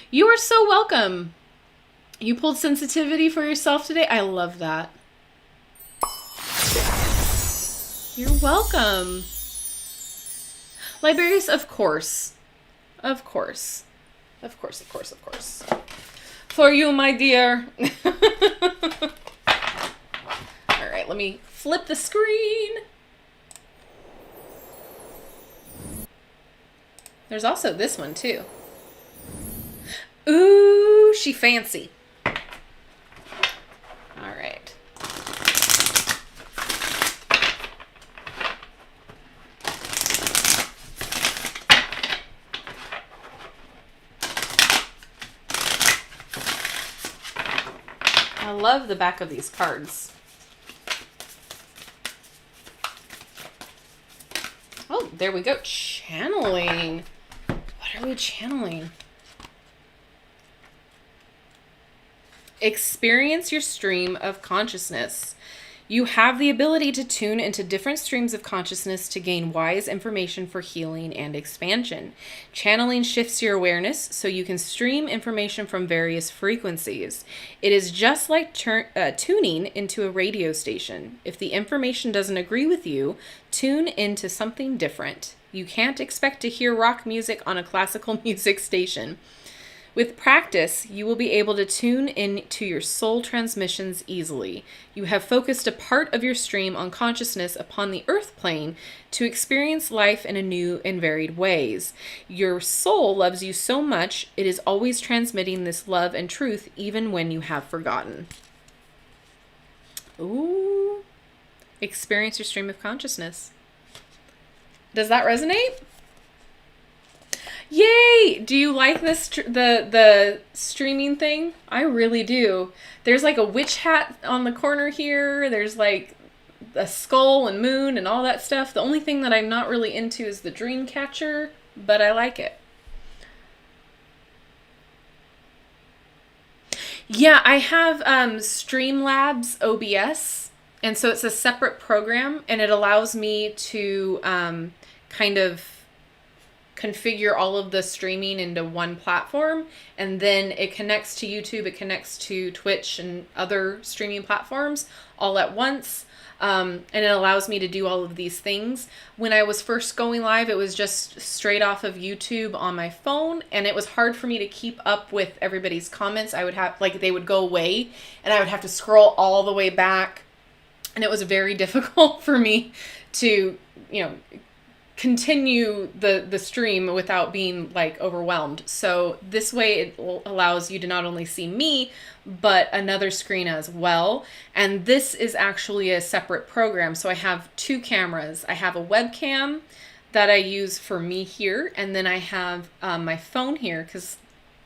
You are so welcome. You pulled sensitivity for yourself today. I love that. You're welcome. Libraries, of course. Of course. Of course, of course, of course. For you, my dear. All right, let me flip the screen. There's also this one, too. Ooh, she fancy. All right. I love the back of these cards. Oh, there we go. Channeling. What are we channeling? Experience your stream of consciousness. You have the ability to tune into different streams of consciousness to gain wise information for healing and expansion. Channeling shifts your awareness so you can stream information from various frequencies. It is just like tuning into a radio station. If the information doesn't agree with you, tune into something different. You can't expect to hear rock music on a classical music station. With practice, you will be able to tune in to your soul transmissions easily. You have focused a part of your stream on consciousness upon the earth plane to experience life in a new and varied ways. Your soul loves you so much, it is always transmitting this love and truth even when you have forgotten. Ooh. Experience your stream of consciousness. Does that resonate? Yay! Do you like this the streaming thing? I really do. There's like a witch hat on the corner here. There's like a skull and moon and all that stuff. The only thing that I'm not really into is the dream catcher, but I like it. Yeah, I have Streamlabs OBS, and so it's a separate program, and it allows me to kind of configure all of the streaming into one platform, and then it connects to YouTube, it connects to Twitch and other streaming platforms all at once, and it allows me to do all of these things. When I was first going live, it was just straight off of YouTube on my phone, and it was hard for me to keep up with everybody's comments. I would have, like, they would go away, and I would have to scroll all the way back, and it was very difficult for me to, you know, continue the stream without being like overwhelmed. So this way it allows you to not only see me, but another screen as well. And this is actually a separate program. So I have two cameras. I have a webcam that I use for me here. And then I have my phone here because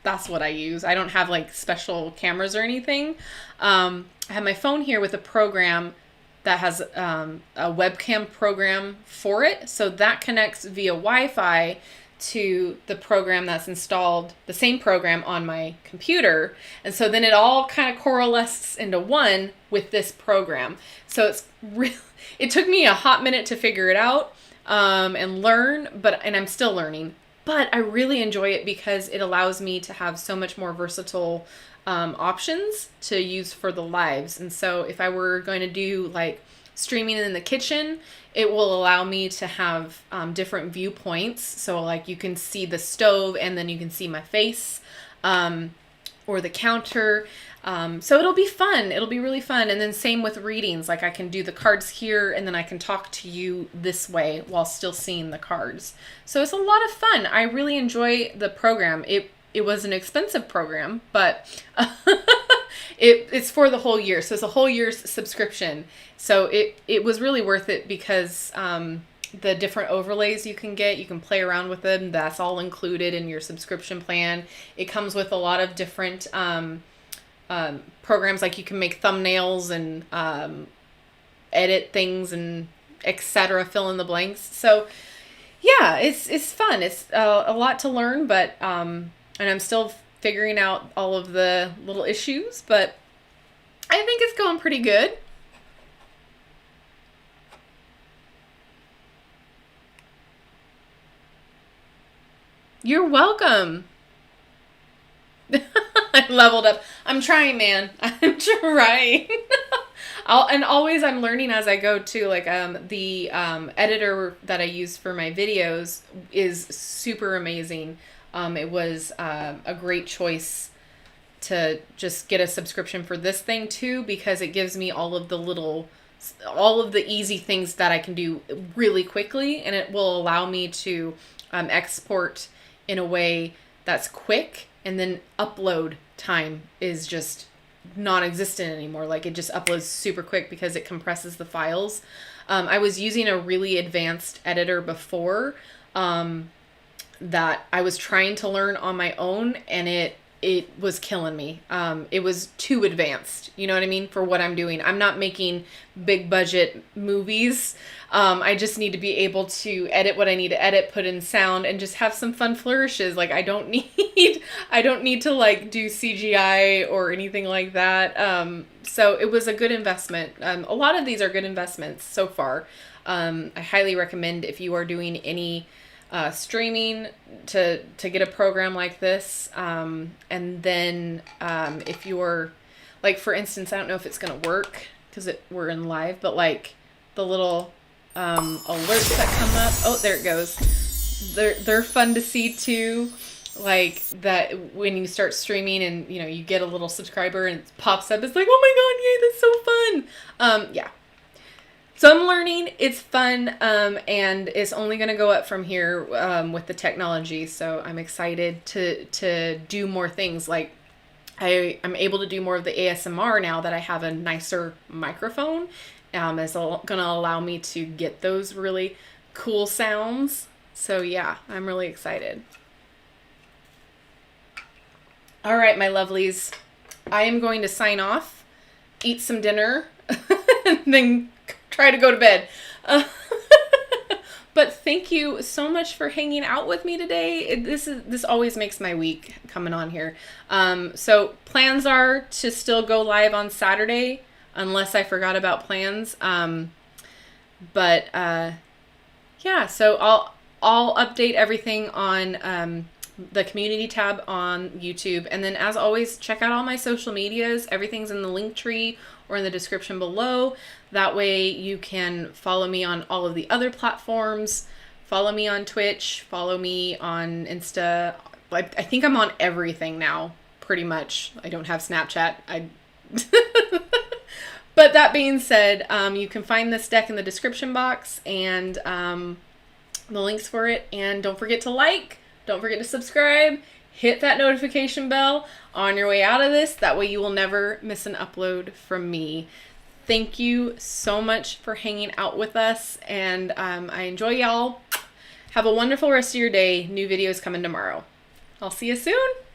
that's what I use. I don't have like special cameras or anything. I have my phone here with a program that has a webcam program for it. So that connects via Wi-Fi to the program that's installed, the same program on my computer. And so then it all kind of coalesces into one with this program. So it's really, it took me a hot minute to figure it out and learn, and I'm still learning. But I really enjoy it because it allows me to have so much more versatile options to use for the lives. And so if I were going to do like streaming in the kitchen, it will allow me to have different viewpoints. So like you can see the stove and then you can see my face or the counter. So it'll be fun. It'll be really fun. And then same with readings. Like I can do the cards here and then I can talk to you this way while still seeing the cards. So it's a lot of fun. I really enjoy the program. It was an expensive program, but it's for the whole year. So it's a whole year's subscription. So it was really worth it because the different overlays you can get, you can play around with them. That's all included in your subscription plan. It comes with a lot of different programs, like you can make thumbnails and edit things and etc. Fill in the blanks. So yeah, it's fun. It's a lot to learn, but and I'm still figuring out all of the little issues, but I think it's going pretty good. You're welcome. I leveled up. I'm trying, man. I'm trying. And always I'm learning as I go too. Like the editor that I use for my videos is super amazing. It was a great choice to just get a subscription for this thing too, because it gives me all of the easy things that I can do really quickly, and it will allow me to export in a way that's quick, and then upload time is just non-existent anymore. Like it just uploads super quick because it compresses the files. I was using a really advanced editor before that I was trying to learn on my own, and it was killing me. It was too advanced, you know what I mean, for what I'm doing. I'm not making big budget movies. I just need to be able to edit what I need to edit, put in sound, and just have some fun flourishes. Like I don't need to like do CGI or anything like that. So it was a good investment. A lot of these are good investments so far. I highly recommend if you are doing any streaming to get a program like this. And then if you're like, for instance, I don't know if it's going to work because we're in live, but like the little alerts that come up. Oh, there it goes. They're fun to see too. like that when you start streaming and you know you get a little subscriber and it pops up, it's like, oh my god, yay, that's so fun. Yeah, so I'm learning, it's fun, and it's only going to go up from here with the technology, so I'm excited to do more things. Like I'm able to do more of the ASMR now that I have a nicer microphone. It's going to allow me to get those really cool sounds. So yeah, I'm really excited. All right, my lovelies, I am going to sign off, eat some dinner, and then try to go to bed. But thank you so much for hanging out with me today. This always makes my week coming on here. So plans are to still go live on Saturday, unless I forgot about plans. Yeah, so I'll update everything on the community tab on YouTube. And then as always, check out all my social medias. Everything's in the link tree or in the description below. That way you can follow me on all of the other platforms. Follow me on Twitch. Follow me on Insta. I think I'm on everything now, pretty much. I don't have Snapchat. But that being said, you can find this deck in the description box and the links for it. And don't forget to like. Don't forget to subscribe, hit that notification bell on your way out of this. That way you will never miss an upload from me. Thank you so much for hanging out with us, and I enjoy y'all. Have a wonderful rest of your day. New videos coming tomorrow. I'll see you soon.